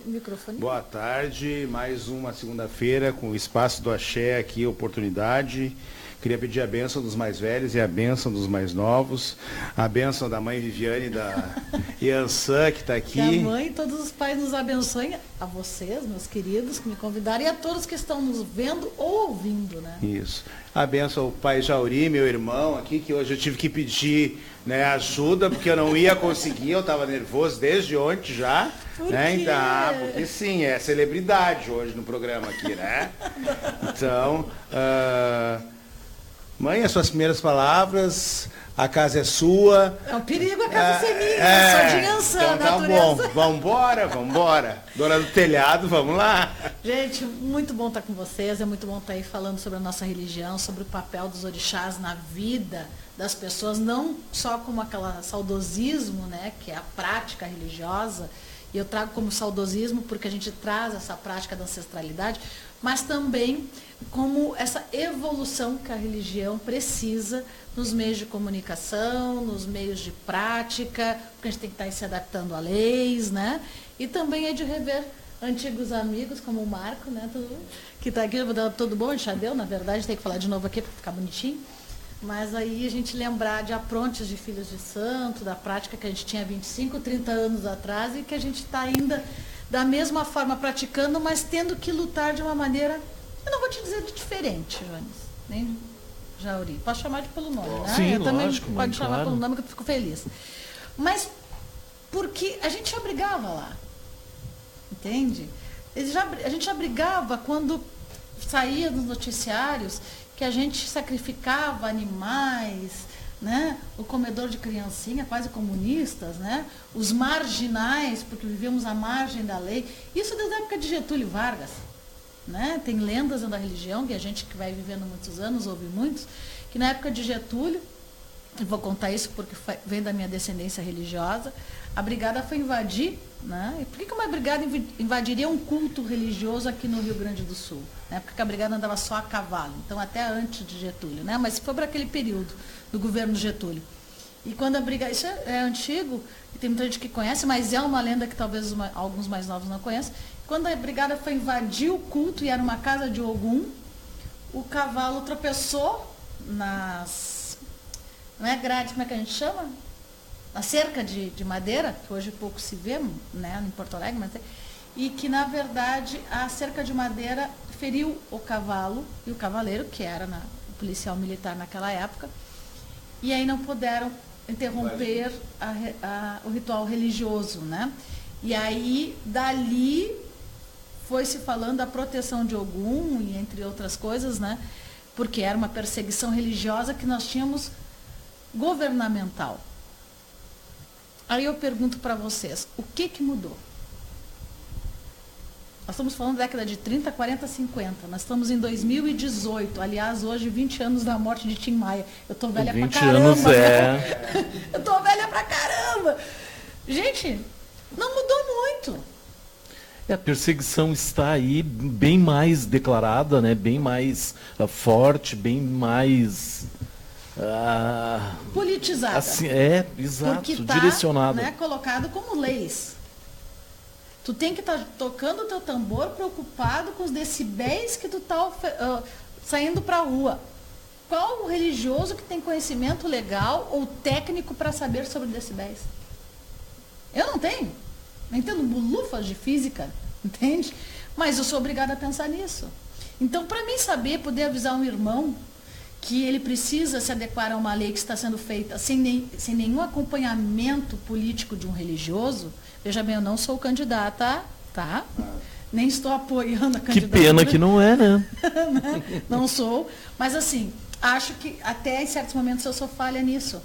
Microfone. Boa tarde, mais uma segunda-feira com o Espaço do Axé aqui, oportunidade. Queria pedir a bênção dos mais velhos e a bênção dos mais novos, a bênção da mãe Viviane e da Iansã, que está aqui. Que a mãe e todos os pais nos abençoem, a vocês, meus queridos, que me convidaram, e a todos que estão nos vendo ou ouvindo, né? Isso. A bênção ao pai Jauri, meu irmão aqui, que hoje eu tive que pedir, né, ajuda, porque eu não ia conseguir, eu estava nervoso desde ontem já. Por né? quê? Então, porque sim, é celebridade hoje no programa aqui, né? Então, mãe, as suas primeiras palavras, a casa é sua. É um perigo a casa ser minha, só de Iansã, então tá natureza. bom, vambora. Dona do telhado, vamos lá. Gente, muito bom estar com vocês, é muito bom estar aí falando sobre a nossa religião, sobre o papel dos orixás na vida das pessoas, não só como aquele saudosismo, né, que é a prática religiosa, e eu trago como saudosismo porque a gente traz essa prática da ancestralidade, mas também como essa evolução que a religião precisa nos meios de comunicação, nos meios de prática, porque a gente tem que estar se adaptando a leis, né? E também é de rever antigos amigos, como o Marco, né? Que está aqui, tudo bom? Já deu, na verdade, tem que falar de novo aqui para ficar bonitinho. Mas aí a gente lembrar de aprontes de filhos de santo, da prática que a gente tinha 25, 30 anos atrás e que a gente está ainda da mesma forma praticando, mas tendo que lutar de uma maneira, eu não vou te dizer de diferente, Jones, nem Jauri. Posso chamar pelo nome, né? Sim, eu também lógico, pode chamar claro. pelo nome que eu fico feliz. Mas porque a gente já brigava lá, entende? A gente já brigava quando saía nos noticiários que a gente sacrificava animais, né? O comedor de criancinha, quase comunistas, né? Os marginais, porque vivíamos à margem da lei. Isso desde a época de Getúlio Vargas, né? Tem lendas da religião, que a gente que vai vivendo muitos anos, ouve muitos, que na época de Getúlio, eu vou contar isso porque vem da minha descendência religiosa, a brigada foi invadir, né? E por que uma brigada invadiria um culto religioso aqui no Rio Grande do Sul? Né? Porque a brigada andava só a cavalo, então até antes de Getúlio, né? Mas foi para aquele período do governo Getúlio. E quando a brigada, isso é antigo, e tem muita gente que conhece, mas é uma lenda que talvez alguns mais novos não conheçam. Quando a brigada foi invadir o culto, e era uma casa de Ogum, o cavalo tropeçou nas... Não é grade, como é que a gente chama? Na cerca de madeira, que hoje pouco se vê, né, em Porto Alegre, mas e que, na verdade, a cerca de madeira feriu o cavalo e o cavaleiro, que era o policial militar naquela época, e aí não puderam interromper o ritual religioso, né? E aí, dali, foi se falando da proteção de Ogum, e entre outras coisas, né? Porque era uma perseguição religiosa que nós tínhamos governamental. Aí eu pergunto para vocês, o que mudou? Nós estamos falando da década de 30, 40, 50. Nós estamos em 2018. Aliás, hoje, 20 anos da morte de Tim Maia. Eu tô velha pra caramba. 20 anos, Eu tô velha pra caramba. Gente, não mudou muito. A perseguição está aí bem mais declarada, né? Bem mais forte, bem mais... politizada. Assim, exato, porque tá, direcionada. Né, colocado como leis. Tu tem que estar tocando o teu tambor preocupado com os decibéis que tu está saindo para a rua. Qual o religioso que tem conhecimento legal ou técnico para saber sobre decibéis? Eu não tenho. Não entendo bulufas de física, entende? Mas eu sou obrigada a pensar nisso. Então, para mim saber, poder avisar um irmão que ele precisa se adequar a uma lei que está sendo feita sem nenhum acompanhamento político de um religioso. Veja bem, eu não sou candidata, tá? Nem estou apoiando a candidatura. Que pena que não é, né? Não sou. Mas assim, Acho que até em certos momentos eu sou falha nisso.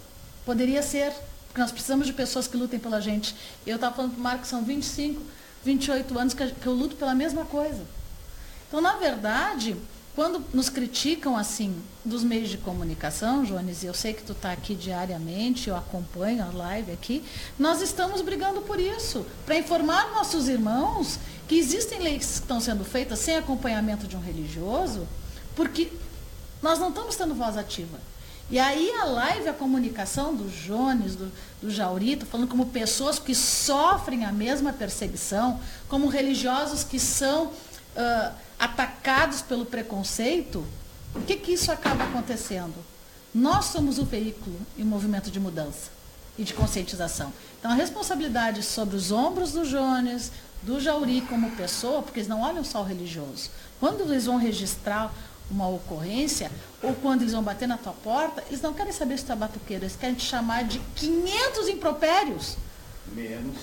Poderia ser, porque nós precisamos de pessoas que lutem pela gente. Eu estava falando para o Marco que são 25, 28 anos que eu luto pela mesma coisa. Então, na verdade, quando nos criticam assim dos meios de comunicação, Jones, e eu sei que tu está aqui diariamente, eu acompanho a live aqui, nós estamos brigando por isso, para informar nossos irmãos que existem leis que estão sendo feitas sem acompanhamento de um religioso, porque nós não estamos tendo voz ativa. E aí a live, a comunicação do Jones, do Jaurito, falando como pessoas que sofrem a mesma perseguição, como religiosos que são atacados pelo preconceito, o que isso acaba acontecendo? Nós somos o veículo e o movimento de mudança e de conscientização. Então a responsabilidade sobre os ombros do Jones, do Jauri como pessoa, porque eles não olham só o religioso. Quando eles vão registrar uma ocorrência, ou quando eles vão bater na tua porta, eles não querem saber se tu é batuqueiro, eles querem te chamar de 500 impropérios. Menos.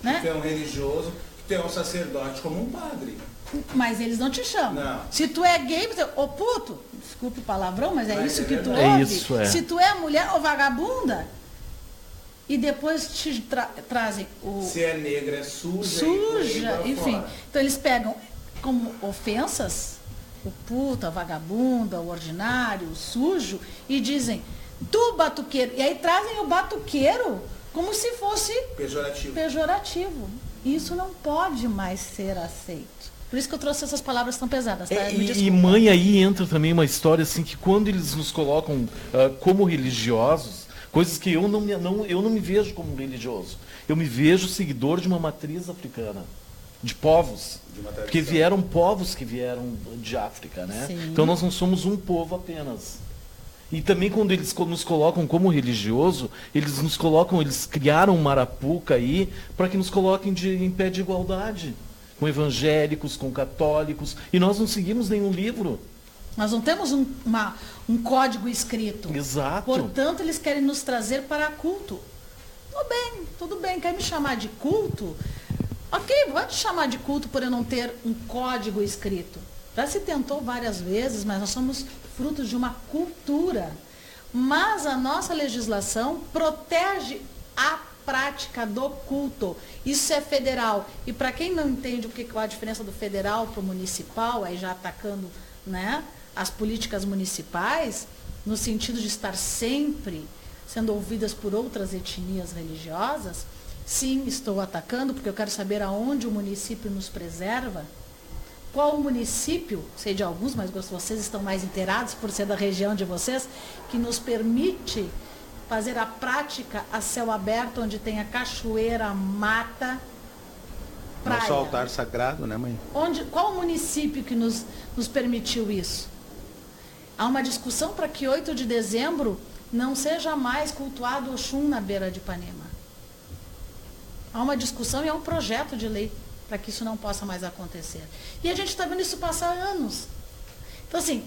Né? Que tu é um religioso, que tu é um sacerdote como um padre. Mas eles não te chamam. Não. Se tu é gay, você, ô puto, desculpe o palavrão, mas Mas isso que tu verdade. ouve. Isso, é. Se tu é mulher, ô vagabunda, e depois te trazem o... Se é negra, é suja. Suja, e enfim. fora. Então eles pegam como ofensas o puto, a vagabunda, o ordinário, o sujo, e dizem, tu batuqueiro. E aí trazem o batuqueiro como se fosse pejorativo. Isso não pode mais ser aceito. Por isso que eu trouxe essas palavras tão pesadas, tá? E mãe, aí entra também uma história assim que quando eles nos colocam como religiosos, coisas que eu não me vejo como religioso. Eu me vejo seguidor de uma matriz africana, de povos. Porque vieram povos que vieram de África, né? Sim. Então nós não somos um povo apenas. E também quando eles nos colocam como religioso, eles criaram uma arapuca aí para que nos coloquem em pé de igualdade. Com evangélicos, com católicos. E nós não seguimos nenhum livro. Nós não temos um código escrito. Exato. Portanto, eles querem nos trazer para culto. Tudo bem. Quer me chamar de culto? Ok, pode te chamar de culto por eu não ter um código escrito. Já se tentou várias vezes, mas nós somos frutos de uma cultura. Mas a nossa legislação protege a prática do culto. Isso é federal. E para quem não entende qual a diferença do federal para o municipal, aí já atacando, né, as políticas municipais, no sentido de estar sempre sendo ouvidas por outras etnias religiosas, sim, estou atacando, porque eu quero saber aonde o município nos preserva. Qual o município, sei de alguns, mas vocês estão mais inteirados por ser da região de vocês, que nos permite fazer a prática a céu aberto, onde tem a cachoeira, mata, praia. Nosso altar sagrado, né, mãe? Qual o município que nos permitiu isso? Há uma discussão para que 8 de dezembro não seja mais cultuado Oxum na beira de Ipanema. Há uma discussão e há um projeto de lei para que isso não possa mais acontecer. E a gente está vendo isso passar anos. Então, assim,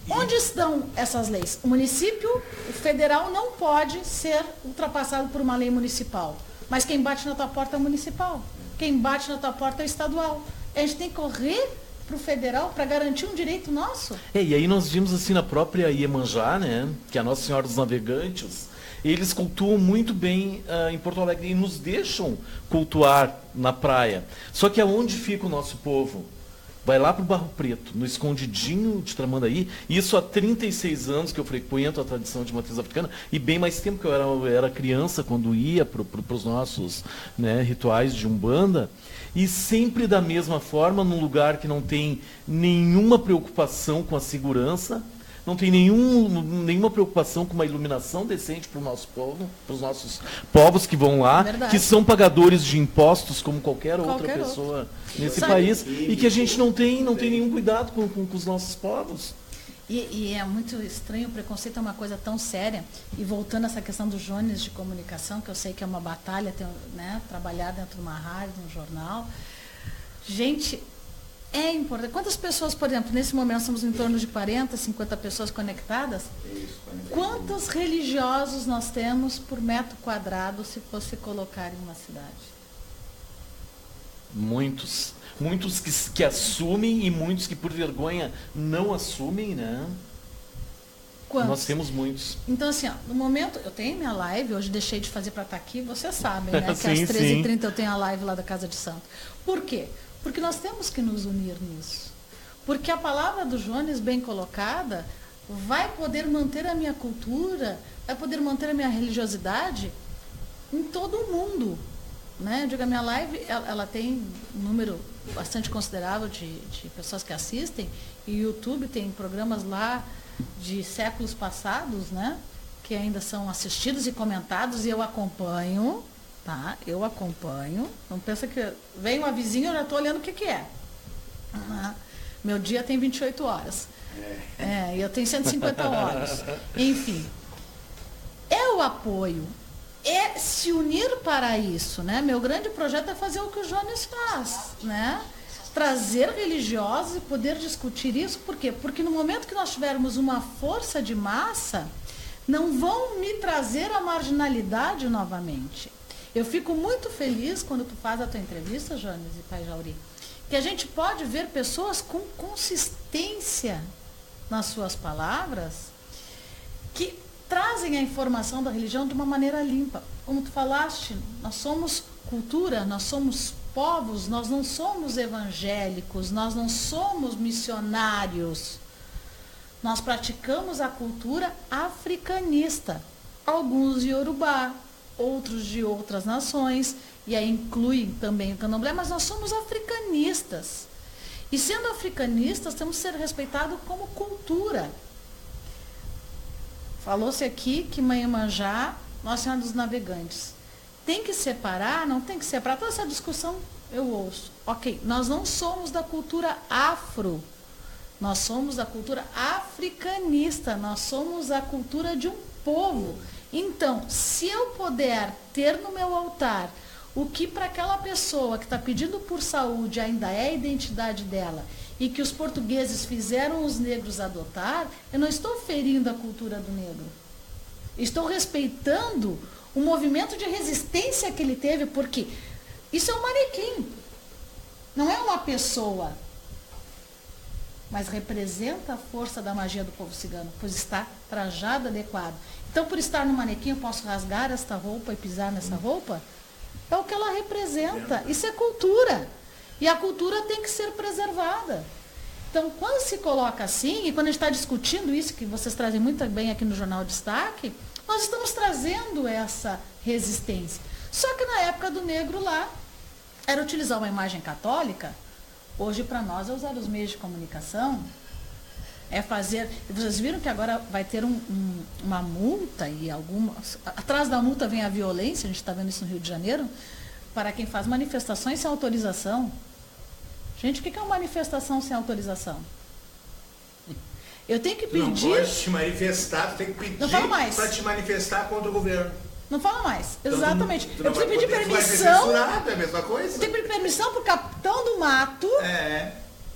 onde estão essas leis? O município, o federal não pode ser ultrapassado por uma lei municipal. Mas quem bate na tua porta é o municipal. Quem bate na tua porta é o estadual. A gente tem que correr para o federal para garantir um direito nosso. E aí nós vimos assim na própria Iemanjá, né, que é a Nossa Senhora dos Navegantes, eles cultuam muito bem em Porto Alegre e nos deixam cultuar na praia. Só que aonde fica o nosso povo? Vai lá para o Barro Preto, no escondidinho de Tramandaí. Isso há 36 anos que eu frequento a tradição de matriz africana, e bem mais tempo que eu era criança quando ia para os nossos, né, rituais de Umbanda. E sempre da mesma forma, num lugar que não tem nenhuma preocupação com a segurança, não tem nenhuma preocupação com uma iluminação decente para o nosso povo, para os nossos povos que vão lá, que são pagadores de impostos como qualquer outra pessoa nesse país, e que a gente não tem nenhum cuidado com os nossos povos. E é muito estranho, o preconceito é uma coisa tão séria. E voltando a essa questão dos Jones de comunicação, que eu sei que é uma batalha, né, trabalhar dentro de uma rádio, de um jornal. Gente, é importante. Quantas pessoas, por exemplo, nesse momento estamos em torno de 40, 50 pessoas conectadas? Quantos religiosos nós temos por metro quadrado se fosse colocar em uma cidade? Muitos. Muitos que assumem e muitos que por vergonha não assumem, né? Quantos? Nós temos muitos. Então, assim, ó, no momento, eu tenho minha live, hoje deixei de fazer para estar aqui, vocês sabem, né? Que Sim, às sim. 13h30 eu tenho a live lá da Casa de Santo. Por quê? Porque nós temos que nos unir nisso. Porque a palavra do Jones, bem colocada, vai poder manter a minha cultura, vai poder manter a minha religiosidade em todo o mundo. Né? Eu digo, a minha live, ela tem um número bastante considerável de pessoas que assistem, e o YouTube tem programas lá de séculos passados, né? Que ainda são assistidos e comentados, e eu acompanho, tá? Eu acompanho. Não pensa que vem uma vizinha, eu já estou olhando o que é. Meu dia tem 28 horas. E eu tenho 150 horas. Enfim, é o apoio. É se unir para isso, né? Meu grande projeto é fazer o que o Jones faz, né? Trazer religiosos e poder discutir isso. Por quê? Porque no momento que nós tivermos uma força de massa, não vão me trazer a marginalidade novamente. Eu fico muito feliz quando tu faz a tua entrevista, Jones e Pai Jauri, que a gente pode ver pessoas com consistência nas suas palavras, que trazem a informação da religião de uma maneira limpa. Como tu falaste, nós somos cultura, nós somos povos, nós não somos evangélicos, nós não somos missionários. Nós praticamos a cultura africanista. Alguns de Yorubá, outros de outras nações, e aí incluem também o candomblé, mas nós somos africanistas. E sendo africanistas, temos que ser respeitados como cultura. Falou-se aqui que Iemanjá, Nossa Senhora dos Navegantes. Tem que separar? Não tem que separar? Toda essa discussão eu ouço. Ok, nós não somos da cultura afro. Nós somos da cultura africanista. Nós somos a cultura de um povo. Então, se eu puder ter no meu altar o que para aquela pessoa que está pedindo por saúde ainda é a identidade dela, e que os portugueses fizeram os negros adotar, eu não estou ferindo a cultura do negro. Estou respeitando o movimento de resistência que ele teve, porque isso é um manequim, não é uma pessoa, mas representa a força da magia do povo cigano, pois está trajado adequado. Então, por estar no manequim, eu posso rasgar esta roupa e pisar nessa roupa? É o que ela representa. Isso é cultura. E a cultura tem que ser preservada. Então, quando se coloca assim, e quando a gente está discutindo isso, que vocês trazem muito bem aqui no Jornal Destaque, nós estamos trazendo essa resistência. Só que na época do negro lá, era utilizar uma imagem católica. Hoje, para nós, é usar os meios de comunicação. É fazer... Vocês viram que agora vai ter uma multa, e algumas... Atrás da multa vem a violência, a gente está vendo isso no Rio de Janeiro, para quem faz manifestações sem autorização. Gente, o que é uma manifestação sem autorização? Eu tenho que pedir... Não pode te manifestar, tu tem que pedir para te manifestar contra o governo. Não fala mais, exatamente. Tu eu preciso pedir permissão. É a mesma coisa. Eu tenho que pedir permissão para o capitão do mato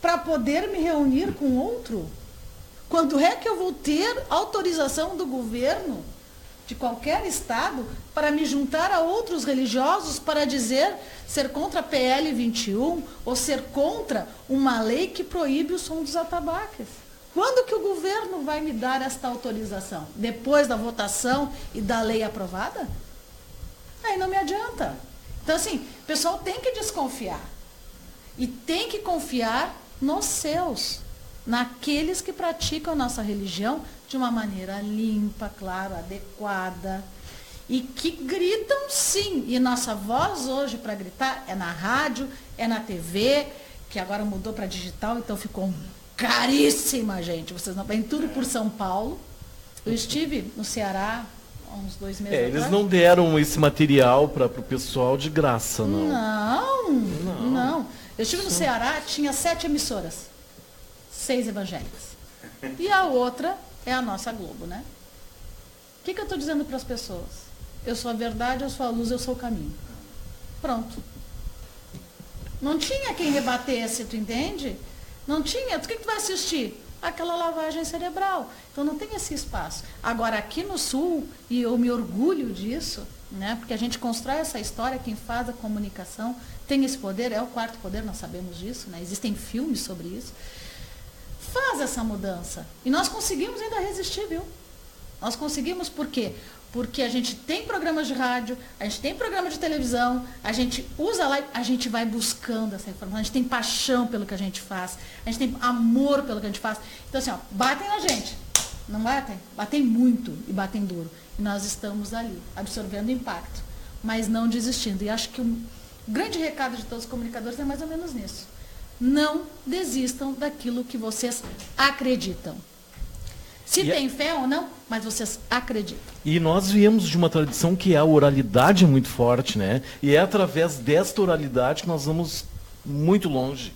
para poder me reunir com outro. Quando é que eu vou ter autorização do governo de qualquer estado para me juntar a outros religiosos para dizer ser contra a PL 21 ou ser contra uma lei que proíbe o som dos atabaques? Quando que o governo vai me dar esta autorização? Depois da votação e da lei aprovada? Aí não me adianta. Então, assim, o pessoal tem que desconfiar. E tem que confiar nos seus, naqueles que praticam a nossa religião de uma maneira limpa, claro, adequada. E que gritam sim. E nossa voz hoje para gritar é na rádio, é na TV, que agora mudou para digital, então ficou caríssima, gente. Vocês não vêm tudo por São Paulo. Eu estive no Ceará há uns 2 meses atrás. Eles não deram esse material para o pessoal de graça, não. Não. Eu estive no Ceará, tinha 7 emissoras. 6 evangélicas. E a outra é a nossa Globo, né? O que eu estou dizendo para as pessoas? Eu sou a verdade, eu sou a luz, eu sou o caminho. Pronto. Não tinha quem rebatesse, tu entende? Não tinha. O que tu vai assistir? Aquela lavagem cerebral. Então não tem esse espaço. Agora, aqui no Sul, e eu me orgulho disso, né? Porque a gente constrói essa história, quem faz a comunicação tem esse poder, é o 4º poder, nós sabemos disso, né? Existem filmes sobre isso. Faz essa mudança. E nós conseguimos ainda resistir, viu? Nós conseguimos por quê? Porque a gente tem programas de rádio, a gente tem programa de televisão, a gente usa lá, a gente vai buscando essa informação, a gente tem paixão pelo que a gente faz, a gente tem amor pelo que a gente faz. Então assim, ó, batem na gente, não batem? Batem muito e batem duro. E nós estamos ali, absorvendo impacto, mas não desistindo. E acho que o grande recado de todos os comunicadores é mais ou menos nisso. Não desistam daquilo que vocês acreditam. Se tem fé ou não, mas vocês acreditam. E nós viemos de uma tradição que é a oralidade muito forte, né? E é através desta oralidade que nós vamos muito longe.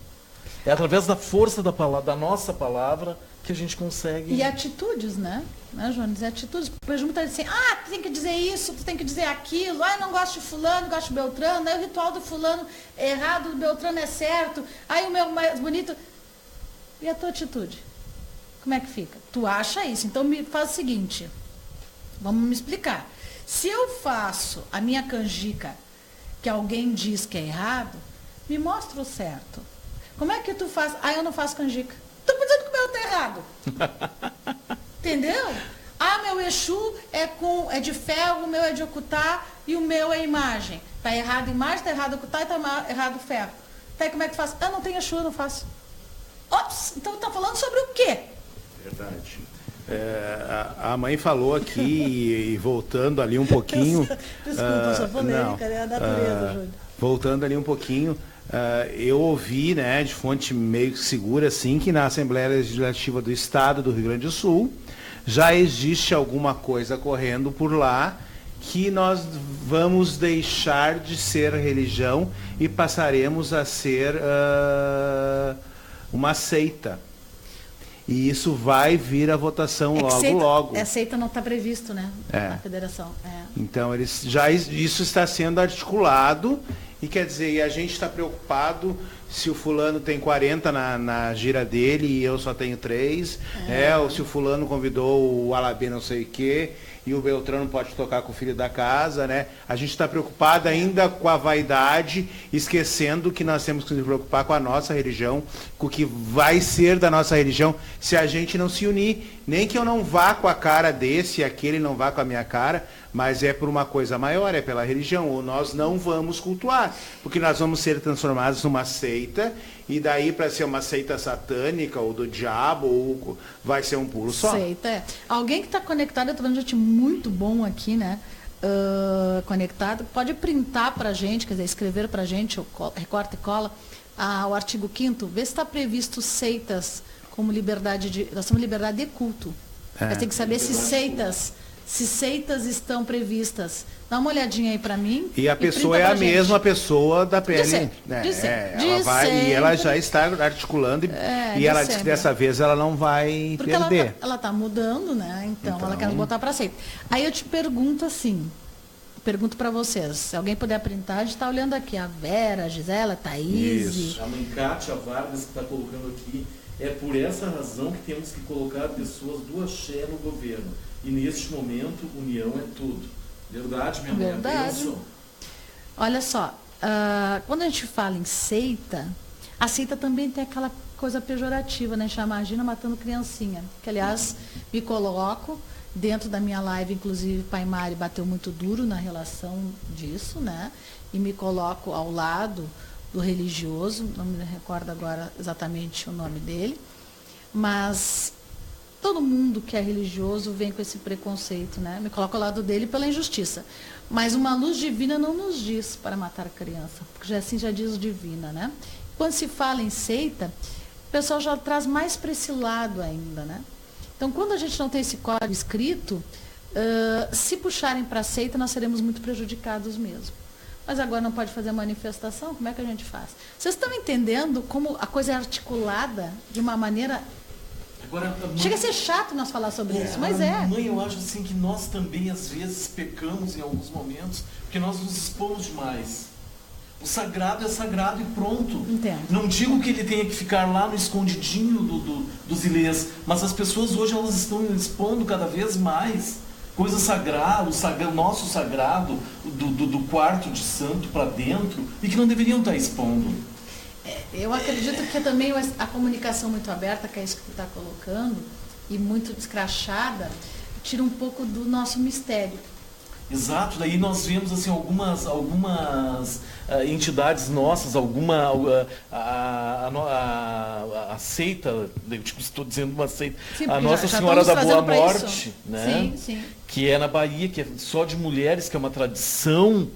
É através da força da palavra, da nossa palavra, que a gente consegue... E atitudes, né, Jones? E atitudes. Eu vejo muita gente assim, tu tem que dizer isso, tu tem que dizer aquilo, eu não gosto de fulano, gosto de Beltrano, aí o ritual do fulano é errado, do Beltrano é certo, aí o meu mais bonito... E a tua atitude? Como é que fica? Tu acha isso? Então me faz o seguinte, vamos me explicar. Se eu faço a minha canjica que alguém diz que é errado, me mostra o certo. Como é que tu faz? Eu não faço canjica. Tô dizendo que o meu tá errado. Entendeu? Meu Exu é de ferro, o meu é de ocultar e o meu é imagem. Tá errado imagem, tá errado ocultar e tá errado ferro. Tá, e como é que tu faz? Não tenho Exu, eu não faço. Ops, então tá falando sobre o quê? Verdade. A mãe falou aqui, e voltando ali um pouquinho... Desculpa, sou polêmica, é a natureza, Júlio. Voltando ali um pouquinho, eu ouvi, né, de fonte meio segura, assim, que na Assembleia Legislativa do Estado do Rio Grande do Sul já existe alguma coisa correndo por lá que nós vamos deixar de ser religião e passaremos a ser uma seita. E isso vai vir à votação logo. Seita não está previsto, né? Na federação. Então, isso está sendo articulado e quer dizer, e a gente está preocupado se o fulano tem 40 na gira dele e eu só tenho 3, ou se o fulano convidou o Alabê não sei o quê, e o Beltrano pode tocar com o filho da casa, né? A gente está preocupado ainda com a vaidade, esquecendo que nós temos que nos preocupar com a nossa religião, com o que vai ser da nossa religião, se a gente não se unir. Nem que eu não vá com a cara desse e aquele não vá com a minha cara, mas é por uma coisa maior, é pela religião. Ou nós não vamos cultuar, porque nós vamos ser transformados numa seita, e daí para ser uma seita satânica ou do diabo, ou vai ser um pulo só. Seita, Alguém que está conectado, eu estou vendo gente muito bom aqui, né? Conectado, pode printar para a gente, quer dizer, escrever para a gente, recorta e cola, o artigo 5º, vê se está previsto seitas como liberdade nós temos liberdade de culto. Mas tem que saber se seitas estão previstas. Dá uma olhadinha aí para mim. E a pessoa é a mesma pessoa da PL. Ela já está articulando e ela disse que dessa vez ela não vai perder. Ela está mudando, né? Então ela quer nos botar para seita. Aí eu te pergunto assim, pergunto para vocês, se alguém puder printar, a gente está olhando aqui, a Vera, a Gisela, a Thaís. Isso. A mãe Kátia Vargas que está colocando aqui, é por essa razão que temos que colocar pessoas do axé no governo. E neste momento, união é tudo. Verdade, minha mãe? Verdade. Olha só, quando a gente fala em seita, a seita também tem aquela coisa pejorativa, né? Imagina matando criancinha. Que, aliás, me coloco dentro da minha live, inclusive, Pai Mari bateu muito duro na relação disso, né? E me coloco ao lado do religioso, não me recordo agora exatamente o nome dele, mas todo mundo que é religioso vem com esse preconceito, né? Me coloco ao lado dele pela injustiça. Mas uma luz divina não nos diz para matar a criança, porque assim já diz o divina, né? Quando se fala em seita, o pessoal já traz mais para esse lado ainda, né? Então, quando a gente não tem esse código escrito, se puxarem para a seita, nós seremos muito prejudicados mesmo. Mas agora não pode fazer manifestação, como é que a gente faz? Vocês estão entendendo como a coisa é articulada de uma maneira... Agora, chega a ser chato nós falar sobre isso, mas Mãe, eu acho assim que nós também, às vezes, pecamos em alguns momentos, porque nós nos expomos demais. O sagrado é sagrado e pronto. Entendo. Não digo que ele tenha que ficar lá no escondidinho dos ilês, mas as pessoas hoje elas estão expondo cada vez mais coisa sagrada, o nosso sagrado do quarto de santo para dentro, e que não deveriam estar expondo. Eu acredito que também a comunicação muito aberta, que é isso que tu está colocando, e muito descrachada, tira um pouco do nosso mistério. Exato, daí nós vemos assim algumas entidades nossas, a seita, eu tipo, estou dizendo uma seita, Sim, a porque Nossa já Senhora da estamos Boa trazendo pra Morte, isso. né? Sim. Que é na Bahia, que é só de mulheres, que é uma tradição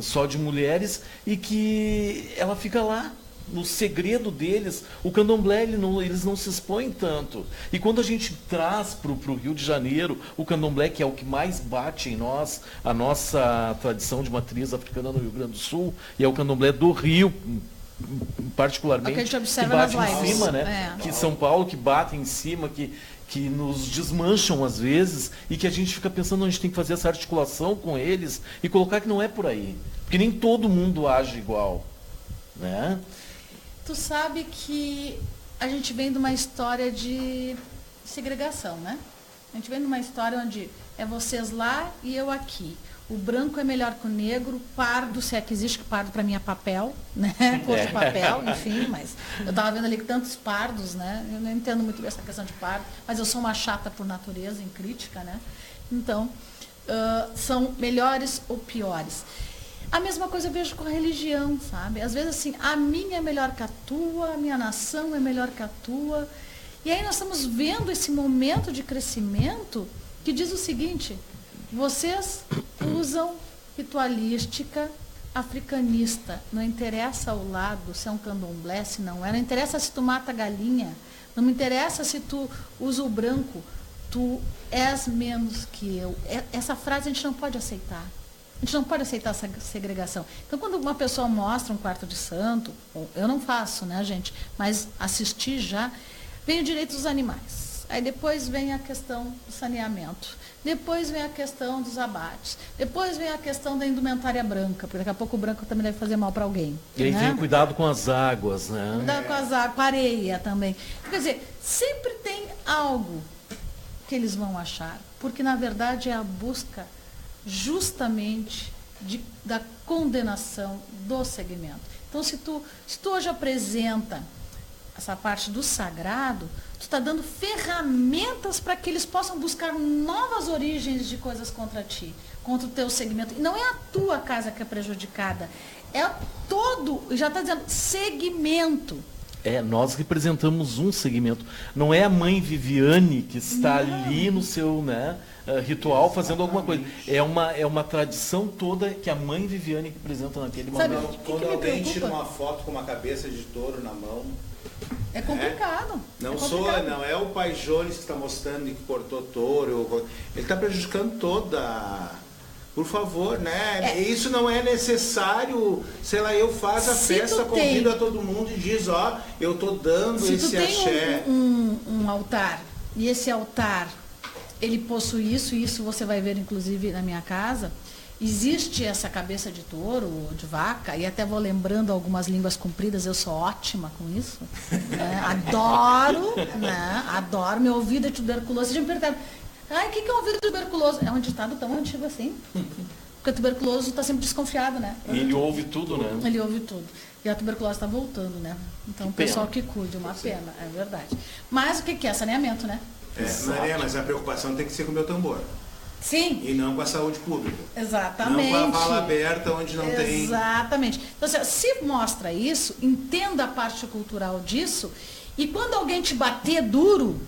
só de mulheres e que ela fica lá. No segredo deles, o candomblé eles não se expõem tanto. E quando a gente traz para o Rio de Janeiro o candomblé, que é o que mais bate em nós, a nossa tradição de matriz africana no Rio Grande do Sul, e é o candomblé do Rio, particularmente, É o que a gente observa que bate nas em lives. cima, né? É. Que São Paulo que bate em cima, que nos desmancham às vezes, e que a gente fica pensando, a gente tem que fazer essa articulação com eles e colocar que não é por aí. Porque nem todo mundo age igual, né? Tu sabe que a gente vem de uma história de segregação, né? A gente vem de uma história onde é vocês lá e eu aqui. O branco é melhor que o negro, pardo, se é que existe, que pardo para mim é papel, né? Cor de papel, enfim, mas eu estava vendo ali tantos pardos, né? Eu não entendo muito bem essa questão de pardo, mas eu sou uma chata por natureza, em crítica, né? Então, são melhores ou piores. A mesma coisa eu vejo com a religião, sabe? Às vezes assim, a minha é melhor que a tua, a minha nação é melhor que a tua. E aí nós estamos vendo esse momento de crescimento que diz o seguinte: vocês usam ritualística africanista, não interessa ao lado se é um candomblé, se não é, não interessa se tu mata galinha, não me interessa se tu usa o branco, tu és menos que eu. Essa frase a gente não pode aceitar. A gente não pode aceitar essa segregação. Então, quando uma pessoa mostra um quarto de santo, eu não faço, né, gente? Mas assistir já, vem o direito dos animais. Aí depois vem a questão do saneamento. Depois vem a questão dos abates. Depois vem a questão da indumentária branca, porque daqui a pouco o branco também deve fazer mal para alguém. E aí né? vem o cuidado com as águas, né? Cuidado com as águas, com a areia também. Quer dizer, sempre tem algo que eles vão achar, porque na verdade é a busca justamente da condenação do segmento. Então, se tu hoje apresenta essa parte do sagrado, tu está dando ferramentas para que eles possam buscar novas origens de coisas contra ti, contra o teu segmento. E não é a tua casa que é prejudicada, é todo, já está dizendo, segmento. Nós representamos um segmento. Não é a mãe Viviane que está ali no seu, né, ritual fazendo alguma coisa. É uma tradição toda que a mãe Viviane representa naquele momento. Quando alguém tira uma foto com uma cabeça de touro na mão, é complicado. Não é o pai Jones que está mostrando que cortou touro. Ele está prejudicando toda. Por favor, né? Isso não é necessário. Sei lá, eu faço a festa, convido a todo mundo e diz, ó, eu estou dando esse axé. Um altar, e esse altar, ele possui isso, e isso você vai ver inclusive na minha casa. Existe essa cabeça de touro ou de vaca, e até vou lembrando algumas línguas compridas, eu sou ótima com isso. Né? Adoro, né? Adoro, meu ouvido é tuberculoso. Você já me perguntaram, o que é um ouvido tuberculoso? É um ditado tão antigo assim. Porque o tuberculoso está sempre desconfiado, né? E ele ouve tudo, né? Ele ouve tudo. E a tuberculose está voltando, né? Então, o pessoal que cuide, uma pena, é verdade. Mas o que é? Saneamento, né? Maria, mas a preocupação tem que ser com o meu tambor. Sim. E não com a saúde pública. Exatamente. Não com a vala aberta onde não tem... Exatamente. Então, se mostra isso, entenda a parte cultural disso, e quando alguém te bater duro,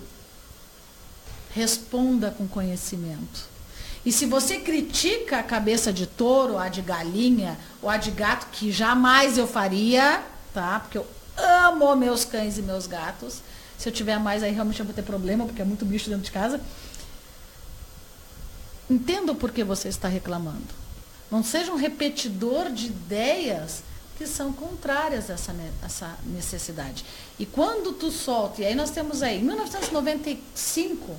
responda com conhecimento. E se você critica a cabeça de touro, a de galinha, ou a de gato, que jamais eu faria, tá? Porque eu amo meus cães e meus gatos. Se eu tiver mais, aí realmente eu vou ter problema, porque é muito bicho dentro de casa. Entenda o porquê você está reclamando. Não seja um repetidor de ideias que são contrárias a essa necessidade. E quando tu solta, e aí nós temos aí, em 1995,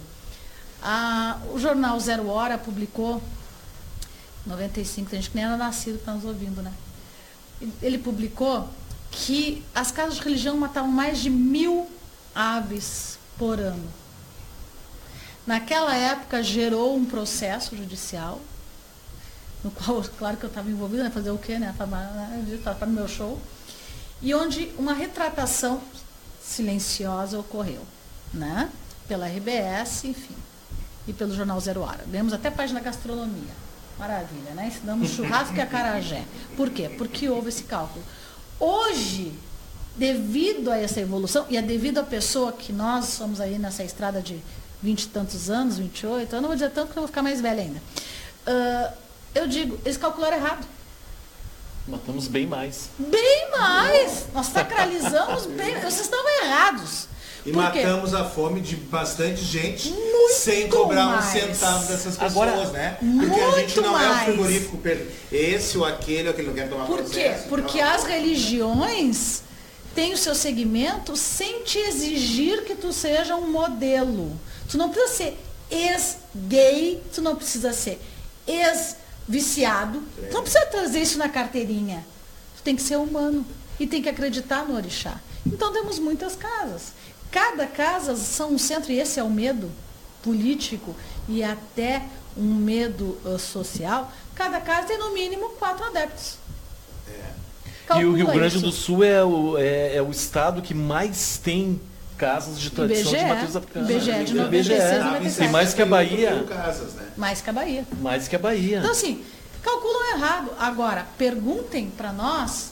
o jornal Zero Hora publicou, 95, tem gente que nem era nascido que está nos ouvindo, né? Ele publicou que as casas de religião matavam mais de 1.000 aves por ano. Naquela época gerou um processo judicial, no qual, claro que eu estava envolvida, né? Fazer o quê, né? Para no meu show, e onde uma retratação silenciosa ocorreu, né? Pela RBS, enfim. e pelo Jornal Zero Hora. Ganhamos até página gastronomia. Maravilha, né? Ensinamos churrasco e acarajé. Por quê? Porque houve esse cálculo. Hoje, devido a essa evolução, e é devido à pessoa que nós somos aí nessa estrada de 20 e tantos anos, 28, eu não vou dizer tanto porque eu vou ficar mais velha ainda. Eu digo, eles calcularam errado. Matamos bem mais. Bem mais! Nós sacralizamos bem. Vocês estavam errados. E Por quê? matamos a fome de bastante gente Muito sem cobrar mais. um centavo dessas pessoas, Agora, né? Porque a gente muito não é o mais. frigorífico esse ou aquele não quer tomar Por quê? processo. Porque então, as religiões têm o seu segmento sem te exigir que tu seja um modelo. Tu não precisa ser ex-gay, tu não precisa ser ex-viciado, tu não precisa trazer isso na carteirinha. Tu tem que ser humano e tem que acreditar no orixá. Então temos muitas casas. Cada casa são um centro, e esse é o medo político e até um medo social. Cada casa tem no mínimo 4 adeptos. E o Rio Calcula Grande isso. do Sul é o estado que mais tem casas de tradição de matriz africana. IBGE de IBGE. 96, tá, 97. Tem mais que a Bahia. 71 casas, né? Mais que a Bahia. Mais que a Bahia. Então, assim, calculam errado. Agora, perguntem para nós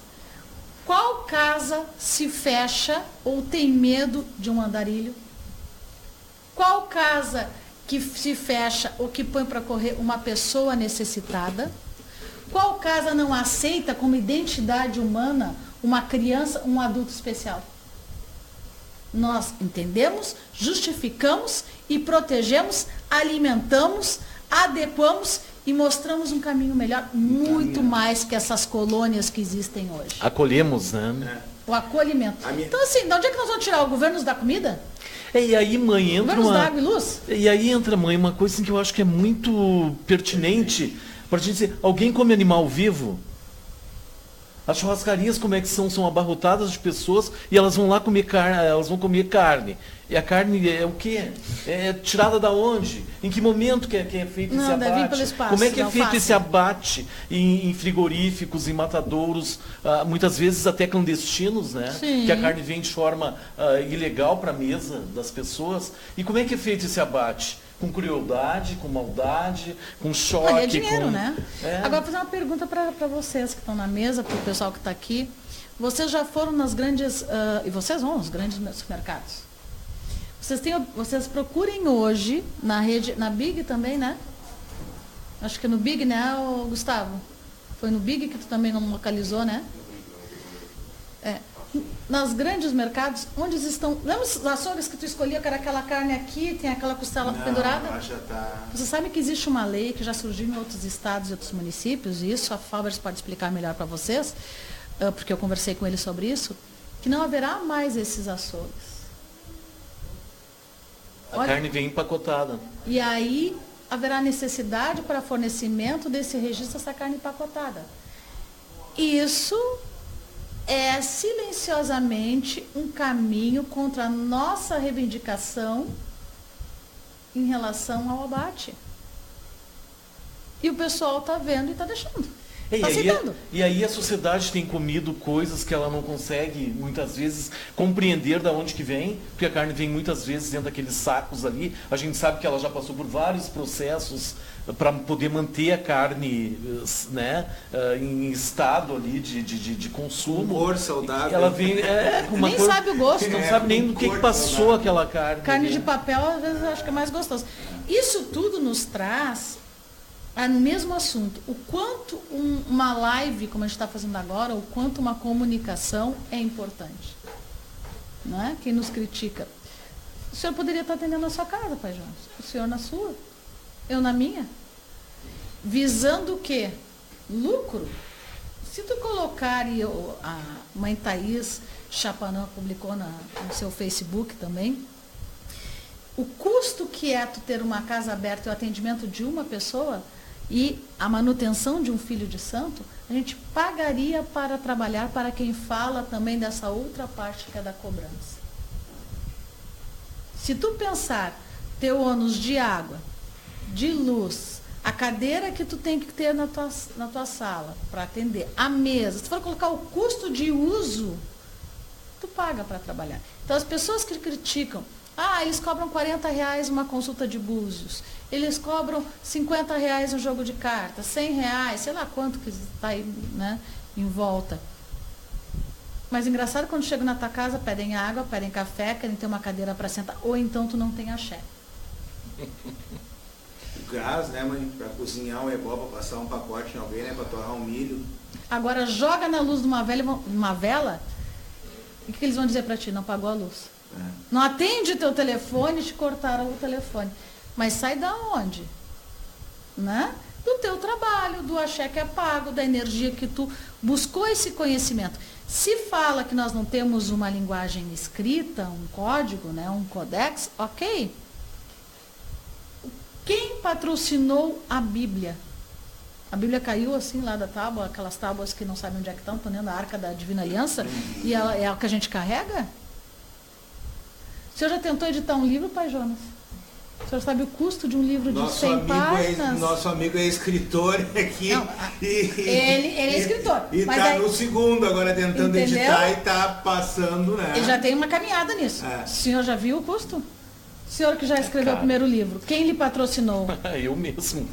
qual casa se fecha ou tem medo de um andarilho? Qual casa que se fecha ou que põe para correr uma pessoa necessitada? Qual casa não aceita como identidade humana uma criança, um adulto especial? Nós entendemos, justificamos e protegemos, alimentamos, adequamos e mostramos um caminho melhor, muito mais que essas colônias que existem hoje. Acolhemos, né? O acolhimento. Então, assim, de onde é que nós vamos tirar? O governo nos dá comida? E aí, mãe, O entra governo nos dá uma... água e luz? E aí entra, mãe, uma coisa assim, que eu acho que é muito pertinente para a gente dizer, alguém come animal vivo? As churrascarias, como é que são? São abarrotadas de pessoas e elas vão lá comer carne, elas vão comer carne. E a carne é o quê? É tirada da onde? Em que momento que é feito Não, esse deve vir abate? pelo espaço, Como é que é não feito fácil. esse abate em frigoríficos, em matadouros, muitas vezes até clandestinos, né? Sim. Que a carne vem de forma ilegal para a mesa das pessoas. E como é que é feito esse abate? Com crueldade, com maldade, com choque. Olha, é dinheiro, com... né? É. Agora, vou fazer uma pergunta para vocês que estão na mesa, para o pessoal que está aqui. Vocês já foram nas grandes, e vocês vão nos grandes supermercados? Vocês procurem hoje, na rede, na Big também, né? Acho que no Big, né, Gustavo? Foi no Big que tu também não localizou, né? Nas grandes mercados, onde estão... Lembra os açougues que tu escolhia, que era aquela carne aqui, tem aquela costela pendurada? Já tá... Você sabe que existe uma lei que já surgiu em outros estados e outros municípios, e isso a Fabers pode explicar melhor para vocês, porque eu conversei com ele sobre isso, que não haverá mais esses açougues. A carne vem empacotada. E aí haverá necessidade para fornecimento desse registro dessa carne empacotada. Isso é silenciosamente um caminho contra a nossa reivindicação em relação ao abate. E o pessoal está vendo e está deixando. Está aceitando. E aí a sociedade tem comido coisas que ela não consegue, muitas vezes, compreender de onde que vem, porque a carne vem muitas vezes dentro daqueles sacos ali. A gente sabe que ela já passou por vários processos para poder manter a carne, né, em estado ali de consumo. Cor saudável. Ela vem com uma Nem cor, sabe o gosto. não sabe nem do que passou saudável. aquela carne. Carne ali. de papel, às vezes, eu acho que é mais gostoso. Isso tudo nos traz o mesmo assunto. O quanto uma live, como a gente está fazendo agora, o quanto uma comunicação é importante. Não é? Quem nos critica. O senhor poderia estar atendendo na sua casa, Pai João. O senhor na sua. Eu na minha. Visando o quê? Lucro. Se tu colocar, e a mãe Thaís Chapanã publicou no seu Facebook também, o custo que é tu ter uma casa aberta e o atendimento de uma pessoa e a manutenção de um filho de santo, a gente pagaria para trabalhar para quem fala também dessa outra parte que é da cobrança. Se tu pensar teu ônus de água, de luz, a cadeira que tu tem que ter na tua sala para atender, a mesa, se tu for colocar o custo de uso, tu paga para trabalhar. Então as pessoas que criticam, Ah, eles cobram R$40 uma consulta de búzios. Eles cobram R$50 um jogo de cartas, R$100, sei lá quanto que está aí, né, em volta. Mas engraçado, quando chego na tua casa, pedem água, pedem café, querem ter uma cadeira para sentar, ou então tu não tem axé. O gás, né, mãe? Para cozinhar um ebó, para passar um pacote em alguém, né? Para torrar um milho. Agora joga na luz de uma vela, e o que eles vão dizer para ti? Não pagou a luz. Não atende o teu telefone, te cortaram o telefone. Mas sai da onde? Né? Do teu trabalho, do axé que é pago, da energia que tu buscou esse conhecimento. Se fala que nós não temos uma linguagem escrita, um código, né, um codex, ok. Quem patrocinou a Bíblia? A Bíblia caiu assim lá da tábua, aquelas tábuas que não sabem onde é que estão dentro da Arca da Divina Aliança, e ela é o que a gente carrega? O senhor já tentou editar um livro, Pai Jonas? O senhor sabe o custo de um livro de 100 páginas? Nosso amigo é escritor aqui. Não, ele é escritor. E está no segundo agora tentando editar e está passando, né? Ele já tem uma caminhada nisso. O senhor já viu o custo? O senhor que já escreveu o primeiro livro, quem lhe patrocinou? Eu mesmo.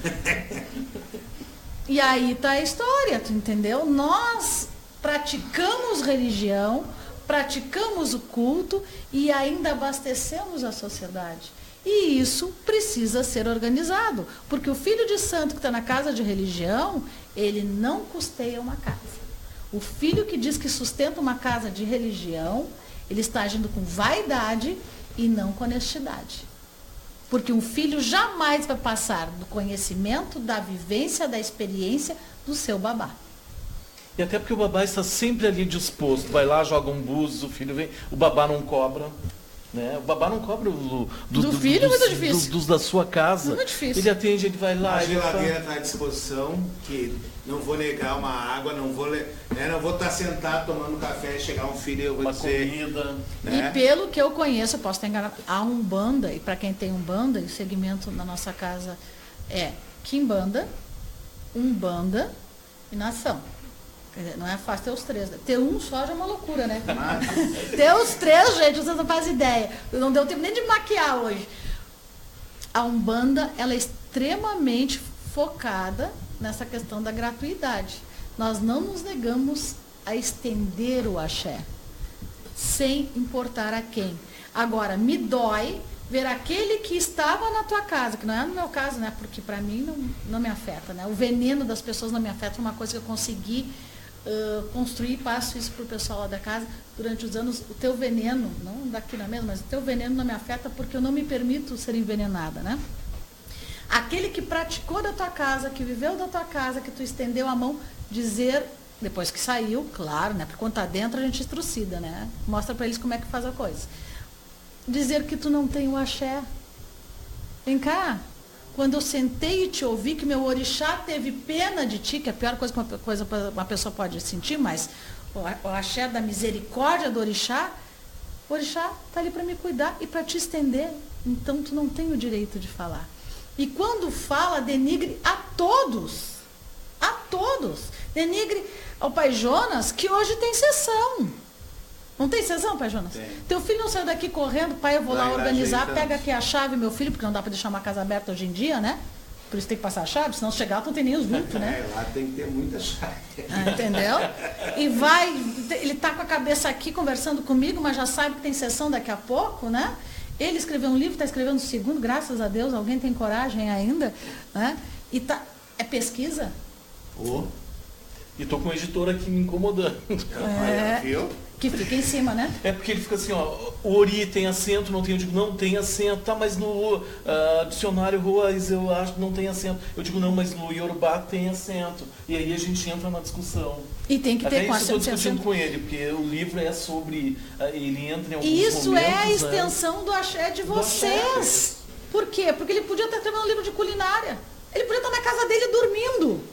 E aí está a história, tu entendeu? Nós praticamos religião, praticamos o culto e ainda abastecemos a sociedade. E isso precisa ser organizado, porque o filho de santo que está na casa de religião, ele não custeia uma casa. O filho que diz que sustenta uma casa de religião, ele está agindo com vaidade e não com honestidade. Porque um filho jamais vai passar do conhecimento, da vivência, da experiência do seu babá. E até porque o babá está sempre ali disposto. Vai lá, joga um búzios, o filho vem, o babá não cobra. Né? O babá não cobra do filho, é muito difícil. Dos da sua casa. Muito difícil. Ele atende, ele vai lá. A geladeira está à disposição, que não vou negar uma água, não vou estar sentado tomando café e chegar um filho e eu vou dizer... comida. Né? E pelo que eu conheço, eu posso estar enganado, a Umbanda, e para quem tem Umbanda, o segmento na nossa casa é Quimbanda, Umbanda e Nação. Não é fácil ter os três. Ter um só já é uma loucura, né? Ter os três, gente, você não faz ideia. Não deu tempo nem de maquiar hoje. A Umbanda, ela é extremamente focada nessa questão da gratuidade. Nós não nos negamos a estender o axé, sem importar a quem. Agora, me dói ver aquele que estava na tua casa, que não é no meu caso, né? Porque para mim não me afeta, né? O veneno das pessoas não me afeta, é uma coisa que eu consegui construir, passo isso para o pessoal lá da casa durante os anos. O teu veneno, não daqui na mesa, mas o teu veneno não me afeta porque eu não me permito ser envenenada, né? Aquele que praticou da tua casa, que viveu da tua casa, que tu estendeu a mão, dizer, depois que saiu, claro, né? Porque quando tá dentro a gente estrucida, né? Mostra para eles como é que faz a coisa. Dizer que tu não tem o axé. Vem cá. Quando eu sentei e te ouvi que meu orixá teve pena de ti, que é a pior coisa que uma pessoa pode sentir, mas o axé da misericórdia do orixá, o orixá está ali para me cuidar e para te estender. Então tu não tem o direito de falar. E quando fala, denigre a todos. A todos. Denigre ao Pai Jonas, que hoje tem sessão. Não tem sessão, Pai Jonas? Tem. Teu filho não saiu daqui correndo, pai, eu vou lá organizar, pega aqui a chave, meu filho, porque não dá para deixar uma casa aberta hoje em dia, né? Por isso tem que passar a chave, senão chegar tu não tem nem os vultos, né? Lá tem que ter muita chave. Entendeu? E vai, ele tá com a cabeça aqui conversando comigo, mas já sabe que tem sessão daqui a pouco, né? Ele escreveu um livro, está escrevendo o segundo, graças a Deus, alguém tem coragem ainda, né? E tá, é pesquisa? E tô com o editor aqui me incomodando. Viu? Que fica em cima, né? É porque ele fica assim, ó, o Ori tem acento, não tem, eu digo, não tem acento, tá, mas no dicionário Ruas eu acho que não tem acento. Eu digo, não, mas no Yorubá tem acento. E aí a gente entra na discussão. E tem que ter até com isso eu estou discutindo acento. com ele, porque o livro é sobre, ele entra em alguns Isso momentos, é a né? extensão do axé de vocês. Por quê? Porque ele podia estar escrevendo um livro de culinária. Ele podia estar na casa dele dormindo.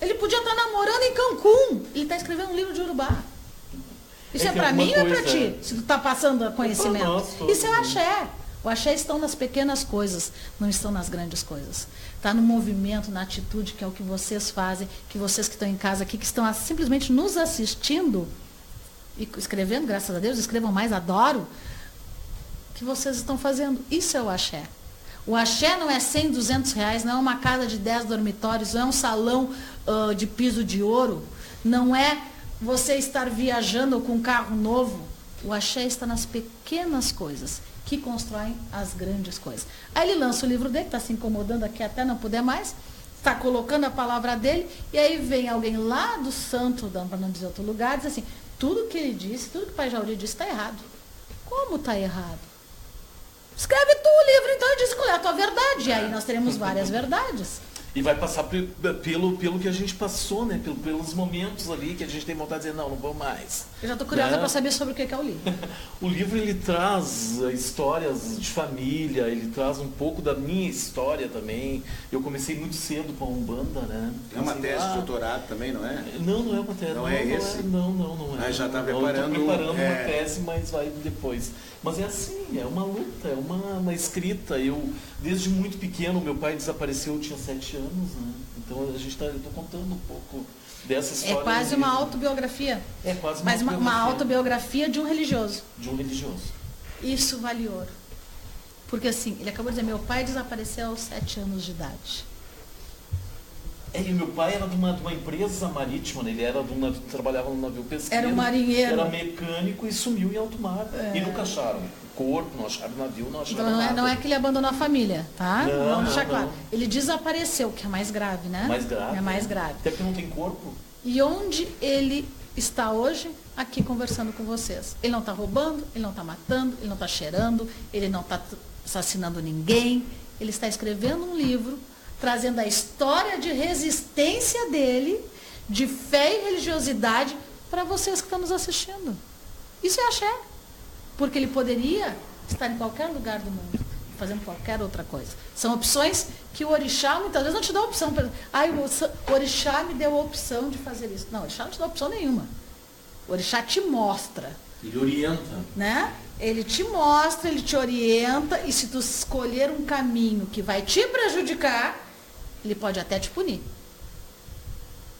Ele podia estar namorando em Cancún. Ele está escrevendo um livro de Urubá. Isso é para mim ou é para ti? Se tu está passando conhecimento. Isso é o axé. O axé estão nas pequenas coisas, não estão nas grandes coisas. Está no movimento, na atitude, que é o que vocês fazem, que vocês que estão em casa aqui, que estão simplesmente nos assistindo e escrevendo, graças a Deus, escrevam mais, adoro. que vocês estão fazendo. Isso é o axé. O axé não é 100, 200 reais, não é uma casa de 10 dormitórios, não é um salão de piso de ouro, não é você estar viajando com um carro novo. O axé está nas pequenas coisas que constroem as grandes coisas. Aí ele lança o livro dele, está se incomodando aqui até não poder mais, está colocando a palavra dele, e aí vem alguém lá do santo, para não dizer outro lugar, e diz assim, tudo que ele disse, tudo que o Pai Jauri disse está errado. Como está errado? Escreve tu o livro, então, e diz qual é a tua verdade. E aí nós teremos várias verdades. E vai passar pelo que a gente passou, né? Pelos momentos ali que a gente tem vontade de dizer, não vou mais. Eu já estou curiosa para saber sobre o que é o livro. O livro, ele traz histórias de família, ele traz um pouco da minha história também. Eu comecei muito cedo com a Umbanda, né? É uma tese de doutorado também, não é? Não é uma tese. Não é esse? Não é. Mas já está preparando... Estou preparando uma tese, mas vai depois. Mas é assim, é uma luta, é uma escrita. Eu, desde muito pequeno, meu pai desapareceu, eu tinha 7 anos, né? Então eu estou contando um pouco dessa história. É quase uma autobiografia. É quase uma autobiografia. Mas uma autobiografia de um religioso. De um religioso. Isso vale ouro. Porque assim, ele acabou de dizer, meu pai desapareceu aos 7 anos de idade. E meu pai era de uma empresa marítima, né? Ele era trabalhava no navio pesqueiro. Era um marinheiro. Era mecânico e sumiu em alto mar. E nunca acharam o corpo, não acharam o navio, não acharam então, nada. Não é que ele abandonou a família, tá? Vamos deixar claro. Não. Ele desapareceu, que é mais grave, né? Mais grave. É mais grave. Até porque não tem corpo. E onde ele está hoje? Aqui conversando com vocês. Ele não está roubando, ele não está matando, ele não está cheirando, ele não está assassinando ninguém. Ele está escrevendo um livro trazendo a história de resistência dele, de fé e religiosidade, para vocês que estão nos assistindo. Isso é axé. Porque ele poderia estar em qualquer lugar do mundo, fazendo qualquer outra coisa. São opções que o orixá, muitas vezes, não te dá opção. O orixá me deu a opção de fazer isso. Não, o orixá não te dá opção nenhuma. O orixá te mostra. Ele orienta. Né? Ele te mostra, ele te orienta, e se tu escolher um caminho que vai te prejudicar, ele pode até te punir.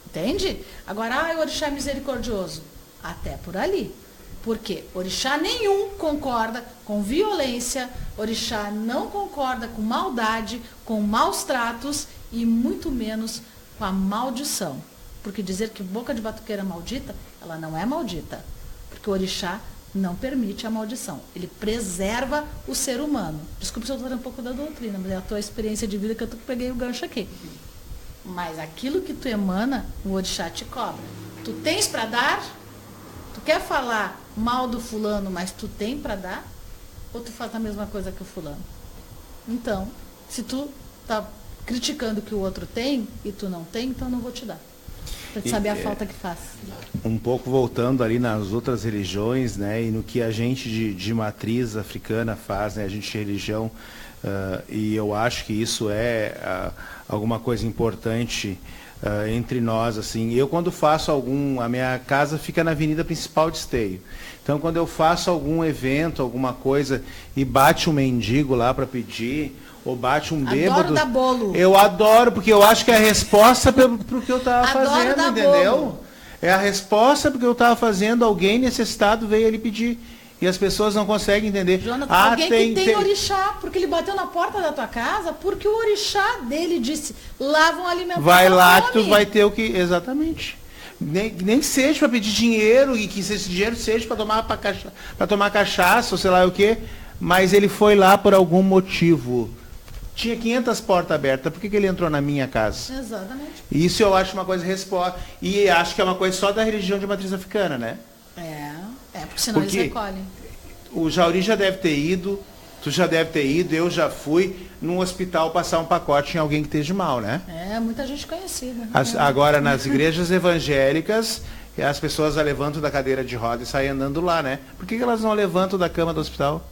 Entende? Agora, o orixá é misericordioso. Até por ali. Por quê? Orixá nenhum concorda com violência, orixá não concorda com maldade, com maus tratos e muito menos com a maldição. Porque dizer que boca de batuqueira é maldita, ela não é maldita. Porque o orixá não permite a maldição. Ele preserva o ser humano. Desculpe se eu estou falando um pouco da doutrina, mas é a tua experiência de vida que eu peguei o gancho aqui. Mas aquilo que tu emana, o orixá te cobra. Tu tens para dar? Tu quer falar mal do fulano, mas tu tem para dar? Ou tu faz a mesma coisa que o fulano? Então, se tu tá criticando que o outro tem e tu não tem, então não vou te dar. Para te saber a falta que faz. Um pouco voltando ali nas outras religiões, né, e no que a gente de matriz africana faz, né, a gente de religião, e eu acho que isso é alguma coisa importante entre nós, assim. Eu, quando faço a minha casa fica na avenida principal de Esteio. Então, quando eu faço algum evento, alguma coisa, e bate um mendigo lá para pedir, ou bate um bêbado... Adoro dar bolo. Eu adoro, porque eu acho que é a resposta para o que eu estava fazendo, entendeu? Bolo. É a resposta porque eu estava fazendo, alguém necessitado veio ali pedir. E as pessoas não conseguem entender. Jonathan, alguém que tem orixá, porque ele bateu na porta da tua casa, porque o orixá dele disse, lá vão alimentar. Vai lá que tu vai ter o que... Exatamente. Nem seja para pedir dinheiro, e que esse dinheiro seja para tomar cachaça, ou sei lá o quê, mas ele foi lá por algum motivo. Tinha 500 portas abertas, por que ele entrou na minha casa? Exatamente. Isso eu acho uma coisa resposta. E acho que é uma coisa só da religião de matriz africana, né? Porque senão eles recolhem. O Jauri já deve ter ido, tu já deve ter ido, eu já fui num hospital passar um pacote em alguém que esteja mal, né? Muita gente conhecida. Agora, nas igrejas evangélicas, as pessoas a levantam da cadeira de roda e saem andando lá, né? Por que elas não levantam da cama do hospital?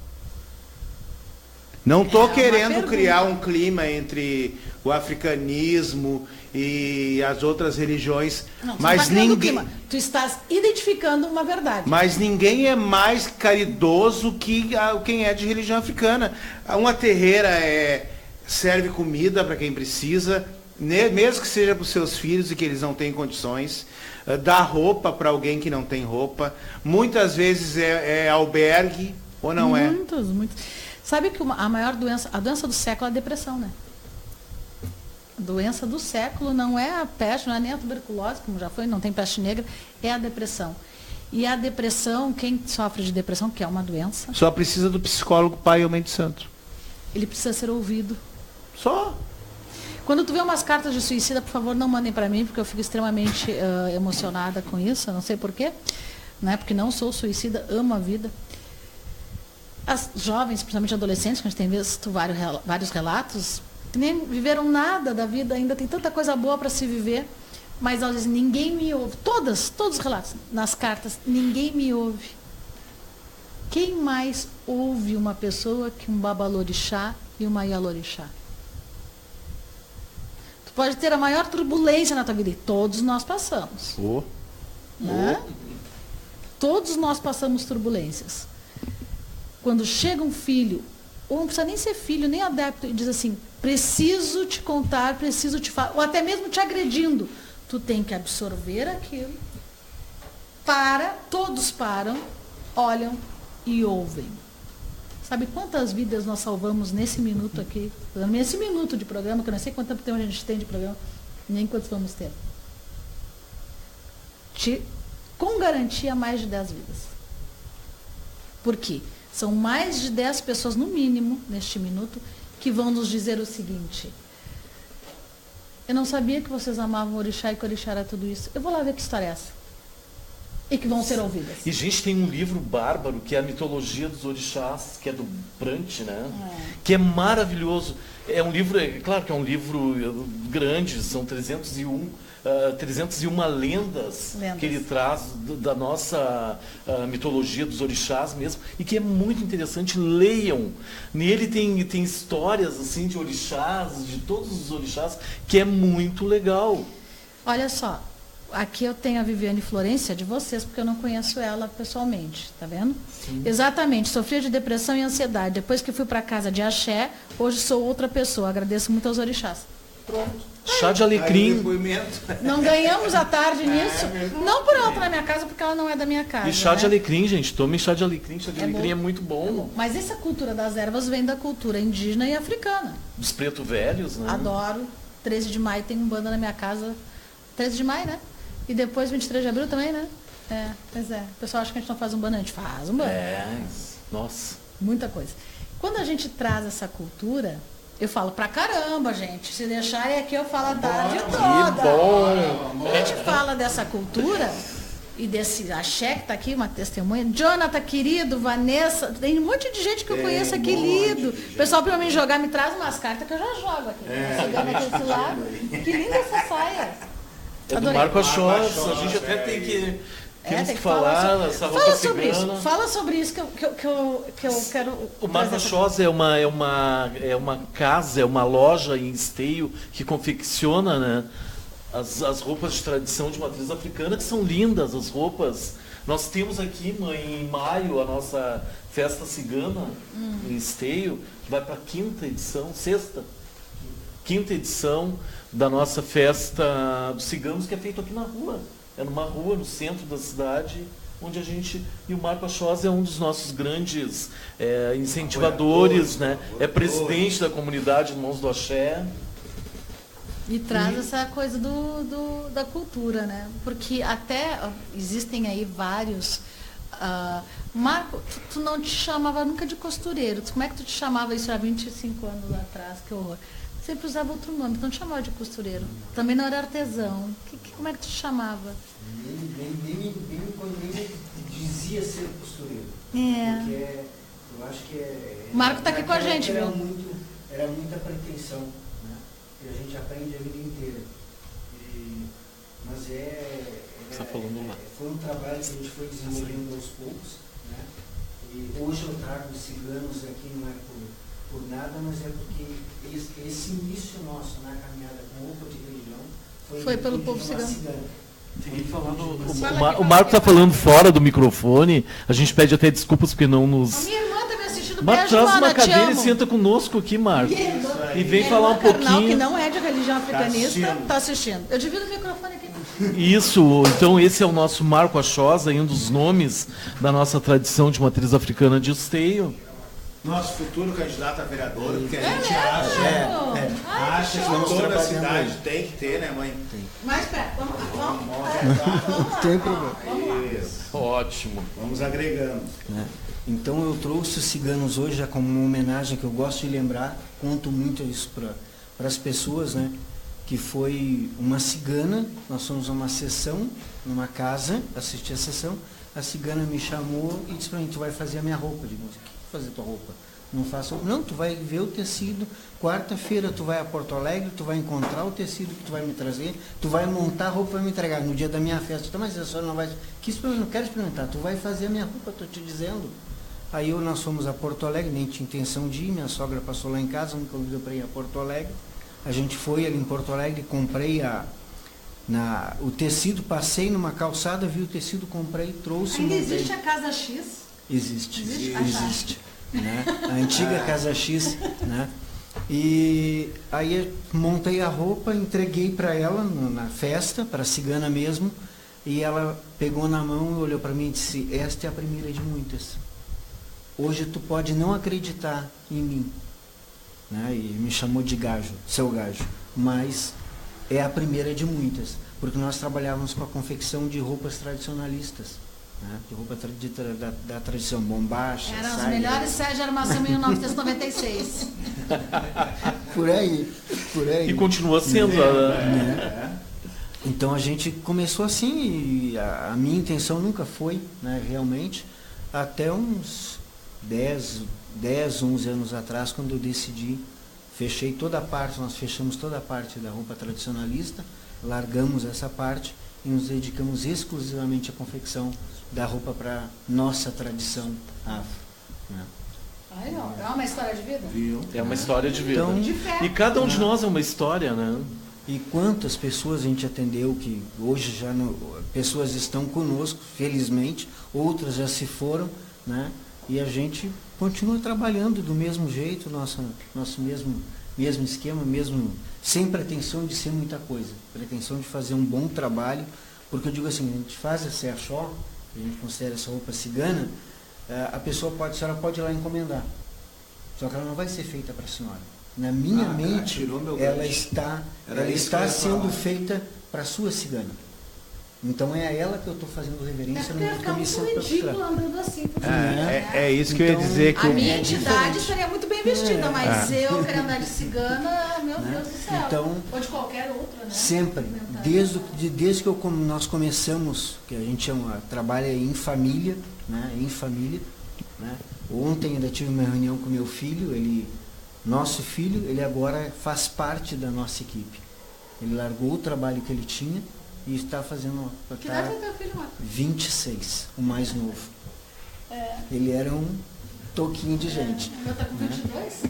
Não estou querendo criar um clima entre o africanismo e as outras religiões, não, mas ninguém... Tu estás identificando uma verdade. Mas ninguém é mais caridoso que quem é de religião africana. Uma terreira serve comida para quem precisa, mesmo que seja para os seus filhos e que eles não têm condições, dá roupa para alguém que não tem roupa, muitas vezes é albergue, Ou não é? Muitos. Sabe que a maior doença, a doença do século é a depressão, né? A doença do século não é a peste, não é nem a tuberculose, como já foi, não tem peste negra, é a depressão. E a depressão, quem sofre de depressão, que é uma doença, Só precisa do psicólogo pai ou mãe de santo. ele precisa ser ouvido. Só. Quando tu vê umas cartas de suicida, por favor, não mandem para mim, porque eu fico extremamente emocionada com isso, eu não sei porquê, né? Porque não sou suicida, amo a vida. As jovens, principalmente adolescentes, que a gente tem visto vários relatos, nem viveram nada da vida, ainda tem tanta coisa boa para se viver, mas elas dizem, ninguém me ouve. Todos os relatos, nas cartas, ninguém me ouve. Quem mais ouve uma pessoa que um babalorixá e uma ialorixá? Tu pode ter a maior turbulência na tua vida, e todos nós passamos. Né? Todos nós passamos turbulências. Quando chega um filho, ou não precisa nem ser filho, nem adepto, e diz assim, preciso te contar, preciso te falar, ou até mesmo te agredindo, tu tem que absorver aquilo, todos param, olham e ouvem. Sabe quantas vidas nós salvamos nesse minuto aqui, nesse minuto de programa, que eu não sei quanto tempo a gente tem de programa, nem quantos vamos ter. Com garantia, mais de 10 vidas. Por quê? São mais de 10 pessoas, no mínimo, neste minuto, que vão nos dizer o seguinte: eu não sabia que vocês amavam o orixá e que o orixá era tudo isso. Eu vou lá ver que história é essa. E que vão ser ouvidas. E, gente, tem um livro bárbaro, que é a mitologia dos orixás, que é do Brant, né? Que é maravilhoso. É um livro, claro que é um livro grande, são 301 lendas que ele traz da nossa mitologia dos orixás mesmo, e que é muito interessante. Leiam. Nele tem histórias assim de orixás, de todos os orixás, que é muito legal. Olha só, aqui eu tenho a Viviane Florência de vocês, porque eu não conheço ela pessoalmente, tá vendo? Sim. Exatamente, sofria de depressão e ansiedade. Depois que fui para casa de axé, hoje sou outra pessoa. Agradeço muito aos orixás. Pronto. Chá de alecrim. Não ganhamos a tarde nisso. Não por ela estar na minha casa, porque ela não é da minha casa. E chá de alecrim, gente. Tomem chá de alecrim. Chá de alecrim é muito bom. É bom. Mas essa cultura das ervas vem da cultura indígena e africana. Dos preto velhos, né? Adoro. 13 de maio tem um banda na minha casa. 13 de maio, né? E depois 23 de abril também, né? Pois é. O pessoal acha que a gente não faz um banda, a gente faz um banda. Nossa. Muita coisa. Quando a gente traz essa cultura, eu falo pra caramba, gente. Se deixarem aqui, eu falo a tarde toda. Que bom! A gente fala dessa cultura e desse axé que tá aqui, uma testemunha. Jonathan, querido, Vanessa, tem um monte de gente que eu conheço aqui, lido. O pessoal, pra mim jogar, me traz umas cartas que eu já jogo aqui. Chegando aqui desse lado. Que linda essa saia. É do Marco Achós, a gente até tem que... Temos que falar essa roupa cigana. Fala sobre isso que eu quero... O Marco Achós é uma casa, é uma loja em Esteio que confecciona, né, as roupas de tradição de matriz africana, que são lindas as roupas. Nós temos aqui, em maio, a nossa festa cigana em Esteio, que vai para a quinta edição da nossa festa dos ciganos, que é feito aqui na rua. É numa rua, no centro da cidade, onde a gente... E o Marco Achós é um dos nossos grandes incentivadores, né? É presidente da comunidade Irmãos do Axé. E traz essa coisa da cultura, né? Porque até existem aí vários... Marco, tu não te chamava nunca de costureiro. Como é que tu te chamava isso há 25 anos atrás? Que horror. Sempre usava outro nome, então te chamava de costureiro. Também não era artesão. Como é que tu te chamava? Nem dizia ser costureiro. Porque eu acho que o Marco está aqui com a gente, viu? Era muita pretensão, né? Que a gente aprende a vida inteira. Mas foi um trabalho que a gente foi desenvolvendo aos poucos, né? E hoje eu trago os ciganos aqui, não é por nada, mas é porque esse início nosso na caminhada com roupa de religião foi pelo povo cigano. O Marco está falando fora do microfone, a gente pede até desculpas porque não nos... A minha irmã está me assistindo. Marco, traz uma cadeira e senta conosco aqui, Marco. E vem falar um pouquinho. Que não é de religião africanista, está assistindo. Eu divido o microfone aqui. Isso, então esse é o nosso Marco Axosa, um dos nomes da nossa tradição de matriz africana de esteio. Nosso futuro candidato a vereador, porque a gente mesmo? acha que Estamos toda a trabalhando cidade aí. tem que ter, né, mãe? Mas pera, vamos lá. Não tem problema. Isso. Ótimo. Vamos agregando. Né? Então eu trouxe os ciganos hoje já como uma homenagem que eu gosto de lembrar, conto muito isso para as pessoas, né? Que foi uma cigana, nós fomos a uma sessão, numa casa, assistir a sessão, a cigana me chamou e disse para mim, tu vai fazer a minha roupa. Eu digo, o que fazer tua roupa? Não faço. Não, tu vai ver o tecido, quarta-feira tu vai a Porto Alegre, tu vai encontrar o tecido que tu vai me trazer, tu vai montar a roupa para me entregar no dia da minha festa. Tá, mas a senhora não vai... não quero experimentar, tu vai fazer a minha roupa, estou te dizendo. Aí nós fomos a Porto Alegre, nem tinha intenção de ir, minha sogra passou lá em casa, me convidou para ir a Porto Alegre. A gente foi ali em Porto Alegre, comprei o tecido, passei numa calçada, vi o tecido, comprei, trouxe. Ainda montei. existe a Casa X? Existe. Existe? Né? A antiga Casa X, né? E aí eu montei a roupa, entreguei para ela na festa, para a cigana mesmo, e ela pegou na mão, olhou para mim e disse, esta é a primeira de muitas. Hoje tu pode não acreditar em mim, né? E me chamou de gajo, seu gajo, mas é a primeira de muitas, porque nós trabalhávamos com a confecção de roupas tradicionalistas. De roupa da tradição, bombacha, Eram as saia. melhores séries de armação em 1996. Por aí. E continua sendo. Então a gente começou assim, e a minha intenção nunca foi, né, realmente, até uns 10, 11 anos atrás, quando eu decidi, nós fechamos toda a parte da roupa tradicionalista, largamos essa parte e nos dedicamos exclusivamente à confecção da roupa para nossa tradição afro. Né? Ai, ó, é uma história de vida? Viu? É uma história de vida. Então, De fé. E cada um de nós é uma história, né? E quantas pessoas a gente atendeu que hoje pessoas estão conosco, felizmente, outras já se foram, né? E a gente continua trabalhando do mesmo jeito, nosso mesmo esquema, sem pretensão de ser muita coisa, pretensão de fazer um bom trabalho, porque eu digo assim, a gente faz essa axó, a gente considera essa roupa cigana, a senhora pode ir lá encomendar, só que ela não vai ser feita para a senhora. Na minha mente, ela está sendo feita para a sua cigana. Então é a ela que eu estou fazendo reverência no momento que eu me sinto ridículo andando assim. É isso que eu ia dizer. Que A minha entidade estaria muito bem vestida, mas eu quero andar de cigana, meu Deus do céu. Então, ou de qualquer outra, né? Sempre, desde que nós começamos, que a gente trabalha em família, né? Ontem ainda tive uma reunião com meu filho, nosso filho, ele agora faz parte da nossa equipe. Ele largou o trabalho que ele tinha e está fazendo... Que idade tem teu filho, Marcos? 26, o mais novo. Ele era um toquinho de gente. O meu tá com 22?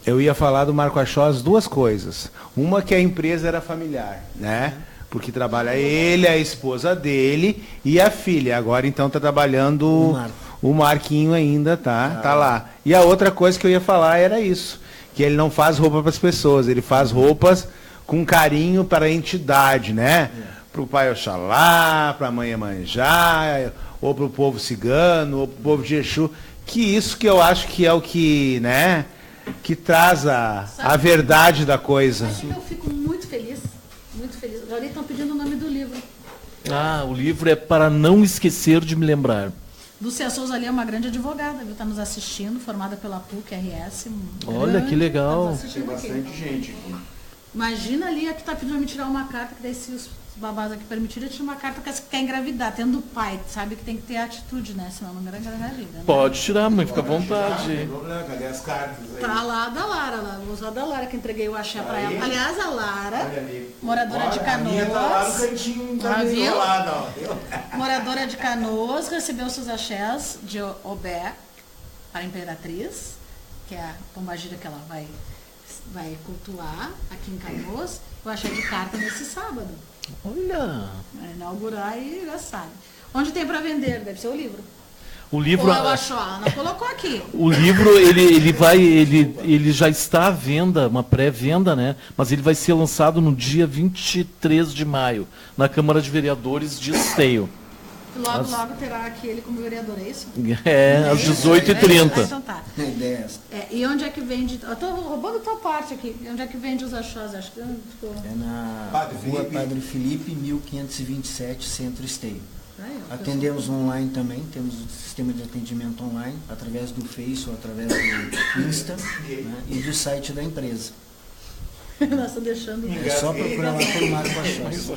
Eu ia falar do Marco Axós duas coisas. Uma que a empresa era familiar, né? Porque trabalha ele, a esposa dele e a filha. Agora então está trabalhando o Marquinho ainda, tá lá. E a outra coisa que eu ia falar era isso, que ele não faz roupa para as pessoas, ele faz roupas com carinho para a entidade, né? Para o pai Oxalá, para a mãe Iemanjá, ou para o povo cigano, ou para o povo de Exu. Que isso que eu acho que é o que, né? Que traz a verdade da coisa. Eu fico muito feliz, muito feliz. Já estão pedindo o nome do livro. O livro é Para Não Esquecer de Me Lembrar. Lúcia Souza ali é uma grande advogada, viu? Está nos assistindo, formada pela PUC-RS. Olha, que legal. Tem bastante gente aqui. Imagina ali a que está pedindo me tirar uma carta, que daí se os babás aqui permitirem, eu tiro uma carta que quer engravidar, tendo pai, sabe que tem que ter atitude, né? Senão não engravida, né? Pode tirar, mãe, fica à vontade. Não tem problema, cadê as cartas aí? Tá lá da Lara, lá. Vou usar da Lara que entreguei o axé para ela. Aliás, a Lara, moradora de Canoas. A minha tá lá no cantinho, tá meio viu? isolada, ó. Moradora de Canoas, recebeu seus axés de Obé para a Imperatriz, que é a pombagira que ela vai cultuar aqui em Canoas. Eu achei de carta nesse sábado. Olha. Vai inaugurar e já sabe. Onde tem para vender? Deve ser o livro. O livro, Ou eu acho, não colocou aqui. o livro ele já está à venda, uma pré-venda, né? Mas ele vai ser lançado no dia 23 de maio, na Câmara de Vereadores de Esteio. Logo terá aqui ele como vereador, é isso? Às 18h30. Então tá. A ideia é essa. E onde é que vende... Eu tô roubando a tua parte aqui. E onde é que vende os achós? Acho que ficou... É na Padre Rua Felipe. Padre Felipe, 1527, Centro Esteio. Aí, ó, Atendemos online também, temos o sistema de atendimento online, através do Face ou através do Insta, né, e do site da empresa. Nós estamos deixando... É só procurar lá pelo Marco Achós.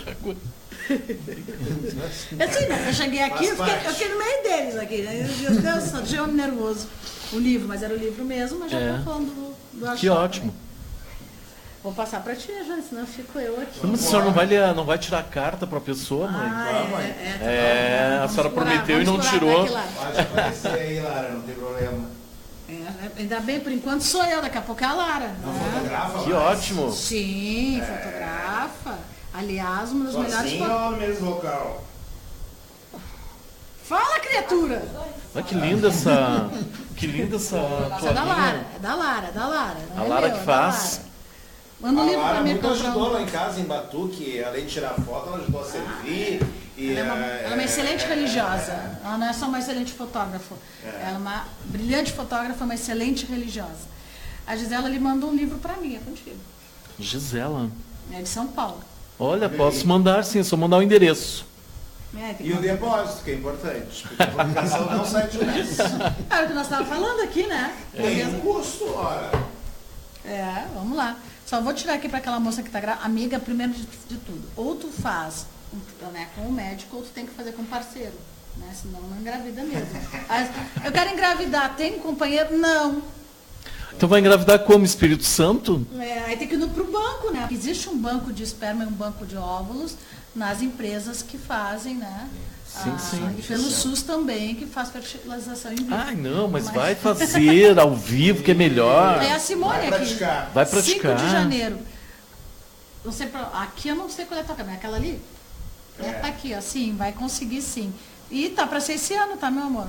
Assim, né? Eu cheguei aqui, eu fiquei no meio deles aqui. Né? Meu Deus, só de homem nervoso. O livro, mas era o livro mesmo, mas já estou falando do achó. Que ótimo. Também. Vou passar para ti, Jane, senão fico eu aqui. Mas a senhora não vai tirar a carta para a pessoa, mãe? A senhora prometeu e não tirou. Pode aparecer aí, Lara, não tem problema. Ainda bem, por enquanto sou eu, daqui a pouco é a Lara. Não né? fotografa Que mais? ótimo. Sim, fotografa. Aliás, uma das melhores Sozinho fotos. ou no mesmo local? Fala, criatura! Olha que linda essa. Que linda essa Isso é da Lara, toalhinha. é da Lara. Não A é Lara meu, que é da faz. Lara. Manda um A livro pra Lara mim muito comprar ajudou um. lá em casa, em Batuque, além de tirar foto, ela ajudou a servir. E, Ela é uma excelente religiosa. Ela não é só uma excelente fotógrafa. Ela é uma brilhante fotógrafa, uma excelente religiosa. A Gisela lhe mandou um livro para mim, é contigo. Gisela. É de São Paulo. Olha, posso mandar sim, é só mandar o endereço. Tem que E o mandar. depósito, que é importante. Porque a publicação não sai de mês. É o que nós estávamos falando aqui, né? Tem um custo, ora. Vamos lá. Só vou tirar aqui para aquela moça que está grávida. Amiga, primeiro de tudo. Ou tu faz né, com o médico, ou tu tem que fazer com o parceiro. Né? Senão não engravida mesmo. Eu quero engravidar, tem um companheiro? Não. Então vai engravidar como? Espírito Santo? Aí tem que ir pro banco, né? Existe um banco de esperma e um banco de óvulos nas empresas que fazem, né? Sim. E pelo SUS também, que faz fertilização in vitro. Ai, não, mas vai fazer ao vivo, que é melhor. É a Simone Vai aqui. praticar. Vai praticar. 5 de janeiro. Não sei aqui eu não sei qual é a tua câmera. Aquela ali? Tá aqui, ó. Sim, vai conseguir sim. E tá para ser esse ano, tá, meu amor?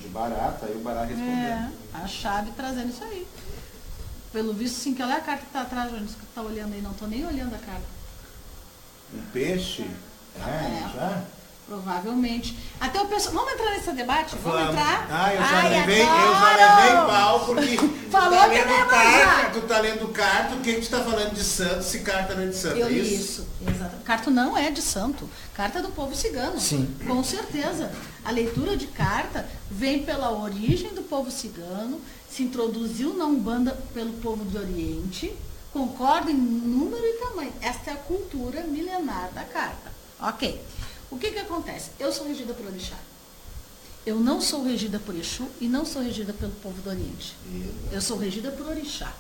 De barata, aí o barato respondeu. A chave trazendo isso aí. Pelo visto, sim, que olha a carta que tá atrás, Jones, que tá olhando aí. Não tô nem olhando a carta. Um peixe? Já? Provavelmente. Até o pessoal. Vamos entrar nesse debate? Vamos entrar? Eu já Ai, levei adoro! pau, porque Falou que não ia manjar. tu tá lendo carta, o que tu tá falando de santo, se carta não é de santo, Eu é li isso? isso, exato. Carta não é de santo. Carta é do povo cigano. Sim. Com certeza. A leitura de carta vem pela origem do povo cigano, se introduziu na Umbanda pelo povo do Oriente, concorda em número e tamanho. Esta é a cultura milenar da carta. Ok. O que acontece? Eu sou regida por Orixá. Eu não sou regida por Exu e não sou regida pelo povo do Oriente. Eu sou regida por Orixá.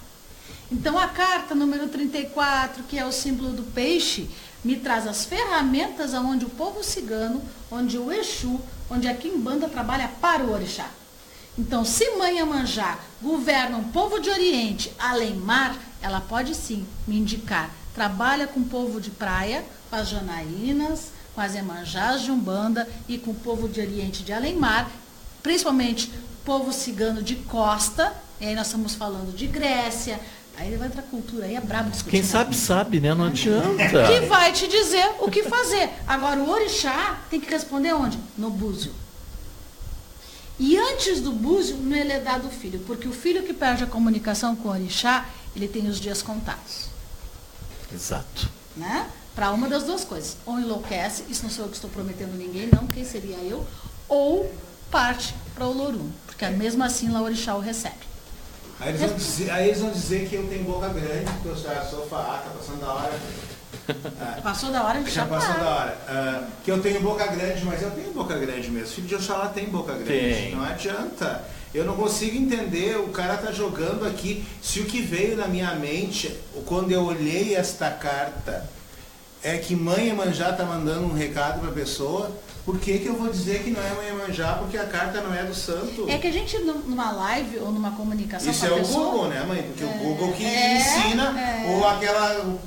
Então, a carta número 34, que é o símbolo do peixe, me traz as ferramentas onde o povo cigano, onde o Exu, onde a Quimbanda trabalha para o Orixá. Então, se Mãe Iemanjá governa um povo de Oriente, além mar, ela pode sim me indicar. Trabalha com o povo de praia, com as Janaínas, com as Iemanjás de Umbanda e com o povo de Oriente de Além-Mar, principalmente povo cigano de costa, e aí nós estamos falando de Grécia, aí vai entrar cultura, aí é brabo discutir. Quem sabe, sabe, né? Não adianta. Que vai te dizer o que fazer. Agora, o orixá tem que responder onde? No búzio. E antes do búzio, não ele é dado o filho, porque o filho que perde a comunicação com o orixá, ele tem os dias contados. Exato. Né? Para uma das duas coisas. Ou enlouquece, isso não sou eu que estou prometendo ninguém, não, quem seria eu? Ou parte para o Lorum, porque mesmo assim lá o orixá o recebe. Aí eles vão dizer que eu tenho boca grande, porque eu sou tá passando da hora. Passou da hora de Já chapar. passou da hora. Que eu tenho boca grande, mas eu tenho boca grande mesmo. Filho de Oxalá tem boca grande. Tem. Não adianta. Eu não consigo entender, o cara tá jogando aqui. Se o que veio na minha mente, quando eu olhei esta carta, é que Mãe Iemanjá tá mandando um recado pra pessoa, por que eu vou dizer que não é Mãe Iemanjá porque a carta não é do santo? É que a gente, numa live ou numa comunicação Isso com a é o pessoa... Google, né, mãe? Porque o Google que ensina, ou aquela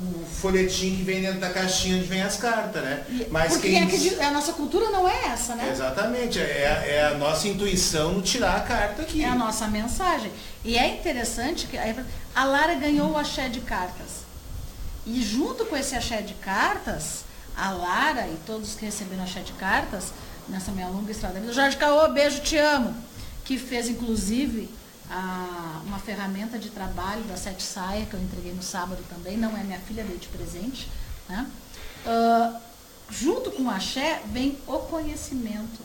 folhetim que vem dentro da caixinha onde vem as cartas, né? Mas porque a nossa cultura não é essa, né? Exatamente, é a nossa intuição no tirar a carta aqui. É a nossa mensagem. E é interessante que a Lara ganhou o axé de cartas. E junto com esse axé de cartas, a Lara e todos que receberam axé de cartas, nessa minha longa estrada da vida, o Jorge Caô, beijo, te amo, que fez inclusive uma ferramenta de trabalho da Sete Saia, que eu entreguei no sábado também, não é minha filha, dei de presente, né? Junto com o axé vem o conhecimento.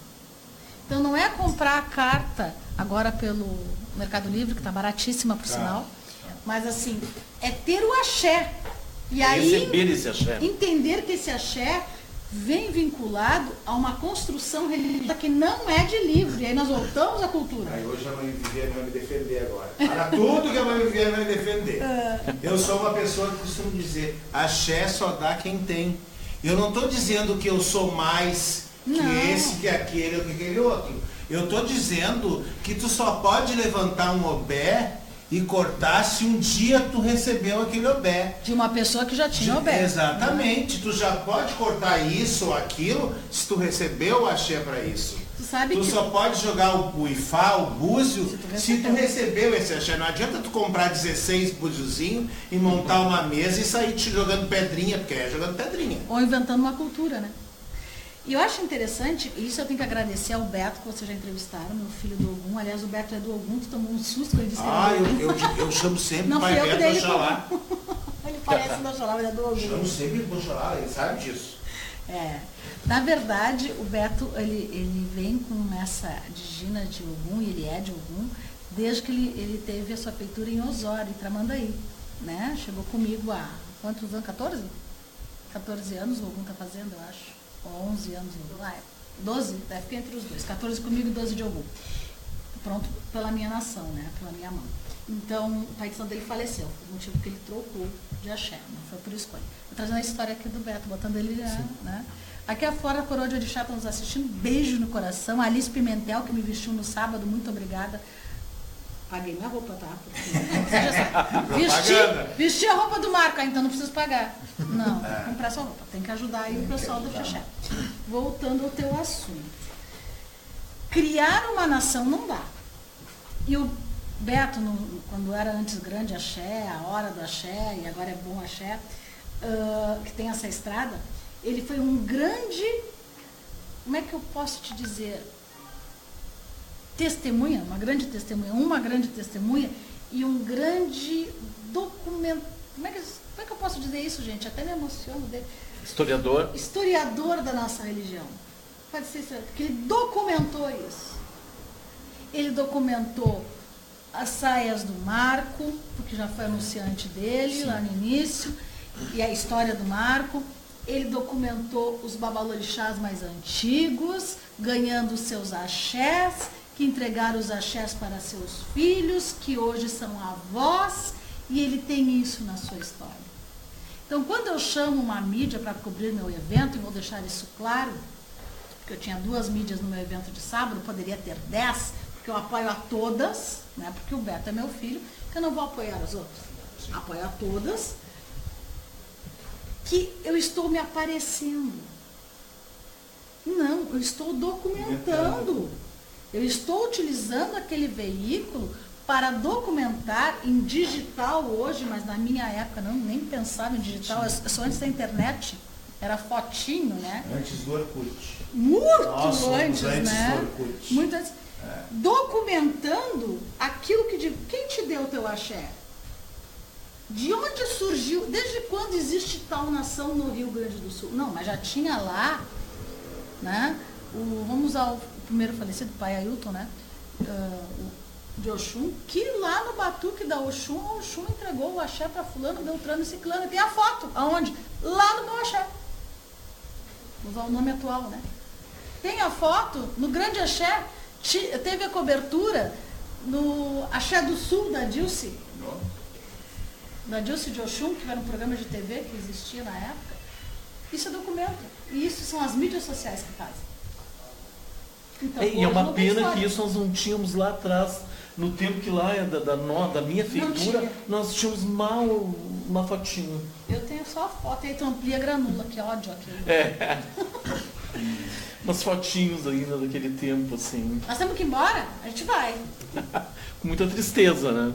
Então não é comprar a carta agora pelo Mercado Livre, que está baratíssima por sinal, mas assim, é ter o axé. E aí receber esse axé. Entender que esse axé vem vinculado a uma construção religiosa que não é de livro. E aí nós voltamos à cultura. Aí hoje a mãe Viviane vai me defender agora. Para tudo que a mãe Viviane vai me defender. Eu sou uma pessoa que costumo dizer, axé só dá quem tem. Eu não estou dizendo que eu sou mais que esse, que aquele ou que aquele outro. Eu estou dizendo que tu só pode levantar um obé e cortar se um dia tu recebeu aquele obé. De uma pessoa que já tinha obé. Exatamente. Tu já pode cortar isso ou aquilo se tu recebeu o axé para isso. Tu só pode jogar o ifá, o búzio, se tu recebeu esse axé. Não adianta tu comprar 16 búziozinhos e montar uma mesa e sair te jogando pedrinha, porque é jogando pedrinha. Ou inventando uma cultura, né? E eu acho interessante, e isso eu tenho que agradecer ao Beto, que vocês já entrevistaram, meu filho do Ogum. Aliás, o Beto é do Ogum, tu tomou um susto quando ele disse que era do Ogum. Eu chamo sempre o pai Beto do Oxalá. Ele parece do Oxalá, ele é do Ogum. Chamo sempre do Oxalá, ele sabe disso. Na verdade, o Beto, ele vem com essa digina de Ogum, e ele é de Ogum, desde que ele teve a sua feitura em Osório, em Tramandaí, né? Chegou comigo há quantos anos? 14? 14 anos o Ogum está fazendo, eu acho. 11 anos, 12, deve ficar entre os dois, 14 comigo e 12 de Ogum. Pronto pela minha nação, né? Pela minha mãe. Então, o pai de santo dele faleceu, por motivo que ele trocou de axé, não foi por escolha. Vou trazendo a história aqui do Beto, botando ele, né? Aqui afora, a coroa de Orixá está nos assistindo, beijo no coração. A Alice Pimentel, que me vestiu no sábado, muito obrigada. Paguei minha roupa, tá? Vesti a roupa do Marco, então não preciso pagar. Não, tem que comprar sua roupa. Tem que ajudar aí o pessoal do Xaxé. Voltando ao teu assunto. Criar uma nação não dá. E o Beto, quando era antes grande axé, a hora do axé, e agora é bom axé, que tem essa estrada, ele foi um grande, como é que eu posso te dizer? Testemunha, uma grande testemunha e um grande documento. Como é que eu posso dizer isso, gente? Até me emociono dele. Historiador da nossa religião. Pode ser isso, porque ele documentou isso. Ele documentou as saias do Marco, porque já foi anunciante dele lá no início, e a história do Marco. Ele documentou os babalorixás mais antigos, ganhando seus axés, que entregaram os axés para seus filhos, que hoje são avós, e ele tem isso na sua história. Então, quando eu chamo uma mídia para cobrir meu evento, e vou deixar isso claro, porque eu tinha 2 mídias no meu evento de sábado, poderia ter 10, porque eu apoio a todas, né, porque o Beto é meu filho, que eu não vou apoiar as outras. Apoio a todas, que eu estou me aparecendo. Não, eu estou documentando. Eu estou utilizando aquele veículo para documentar em digital hoje, mas na minha época não, nem pensava em digital, eu sou antes da internet, era fotinho, né? Antes do Orkut. Muito antes, né? Do Orkut. Muito antes. Documentando aquilo que digo. Quem te deu o teu axé? De onde surgiu? Desde quando existe tal nação no Rio Grande do Sul? Não, mas já tinha lá, né? Vamos ao primeiro falecido, pai Ailton, né? De Oxum, que lá no batuque da Oxum, o Oxum entregou o axé para fulano, Beltrano e Ciclano. E tem a foto. Aonde? Lá no meu axé. Vou usar o nome atual, né? Tem a foto no Grande Axé. Teve a cobertura no Axé do Sul da Dilce. Da Dilce de Oxum, que era um programa de TV que existia na época. Isso é documento. E isso são as mídias sociais que fazem. Então, e é uma pena que isso nós não tínhamos lá atrás, no tempo que lá da minha feitura, nós tínhamos mal uma fotinho. Eu tenho só a foto, e aí tu amplia a granula, que ódio aquilo. Umas fotinhos ainda daquele tempo, assim. Nós temos que ir embora? A gente vai. Com muita tristeza, né?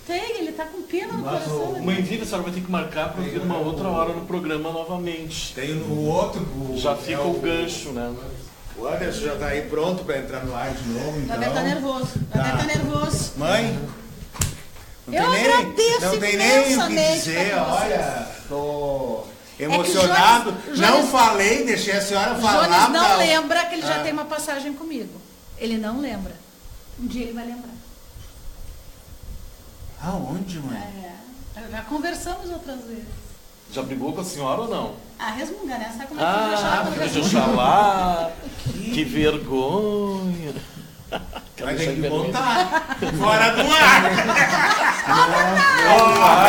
Tem, ele tá com pena no coração. Mãe Viva, a senhora vai ter que marcar para vir uma outra hora no programa novamente. Tem o outro. Já fica o gancho, né? O Anderson já tá aí pronto para entrar no ar de novo, então. Vai estar nervoso. Vai estar nervoso. Mãe, Eu agradeço não tem nem o que imensamente dizer, pra vocês. olha, tô emocionado. Jones- não falei, deixei a senhora falar. Jones não pra- lembra que ele já tem uma passagem comigo. Ele não lembra. Um dia ele vai lembrar. Aonde, mãe? Já conversamos outras vezes. Já brigou com a senhora ou não? Resmunga, né? Sabe como é que Ah, resmunga? Oxalá! Que vergonha! Vai ter que montar. Fora do ar.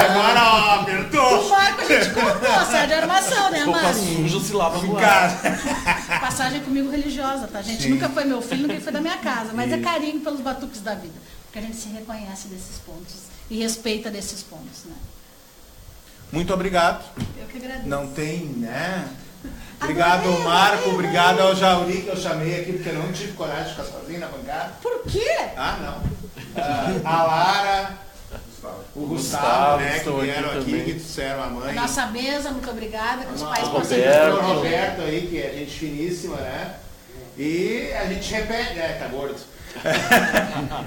Agora, ó, apertou. O Marco a gente contou, sai de armação, né, Roupa Marco? suja se lava no ar. Cara, Passagem comigo religiosa, tá, gente? Sim. Nunca foi meu filho, nunca foi da minha casa, mas é carinho pelos batuques da vida. Porque a gente se reconhece desses pontos e respeita desses pontos, né? muito obrigado. Eu que agradeço. Não tem, né? Obrigado ao Marco, obrigado ao Jauri, que eu chamei aqui, porque eu não tive coragem de ficar sozinho na bancada. Por quê? Ah, não. A Lara, o Gustavo, né, que estão vieram aqui, também. que trouxeram a mãe. Nossa mesa, muito obrigada. Que os pais O possam Roberto aí, que é gente finíssima, né? E a gente repete, tá gordo.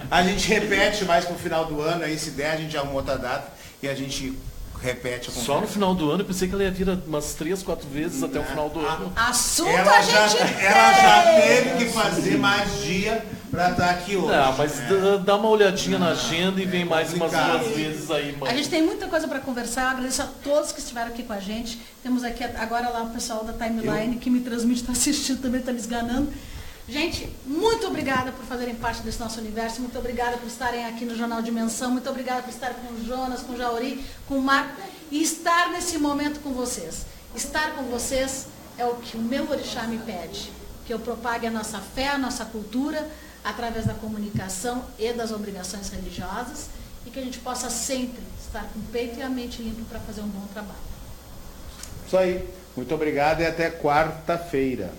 A gente repete mais pro final do ano, aí se der a gente arruma outra data e a gente repete a Só no conversa. final do ano, eu pensei que ela ia vir umas 3, 4 vezes até o final do ano. Assunto Ela a já, gente ela já tem. teve que fazer mais dia pra estar aqui hoje. Não, mas né? dá uma olhadinha na agenda e vem mais umas complicado. 2 vezes aí, A mãe. gente tem muita coisa para conversar. Eu agradeço a todos que estiveram aqui com a gente. Temos aqui agora lá o pessoal da Timeline que me transmite, está assistindo também, está me esganando. Gente, muito obrigada por fazerem parte desse nosso universo. Muito obrigada por estarem aqui no Jornal Dimensão. Muito obrigada por estar com o Jonas, com o Jauri, com o Marco. E estar nesse momento com vocês. Estar com vocês é o que o meu orixá me pede. Que eu propague a nossa fé, a nossa cultura, através da comunicação e das obrigações religiosas. E que a gente possa sempre estar com o peito e a mente limpo para fazer um bom trabalho. Isso aí. Muito obrigado e até quarta-feira.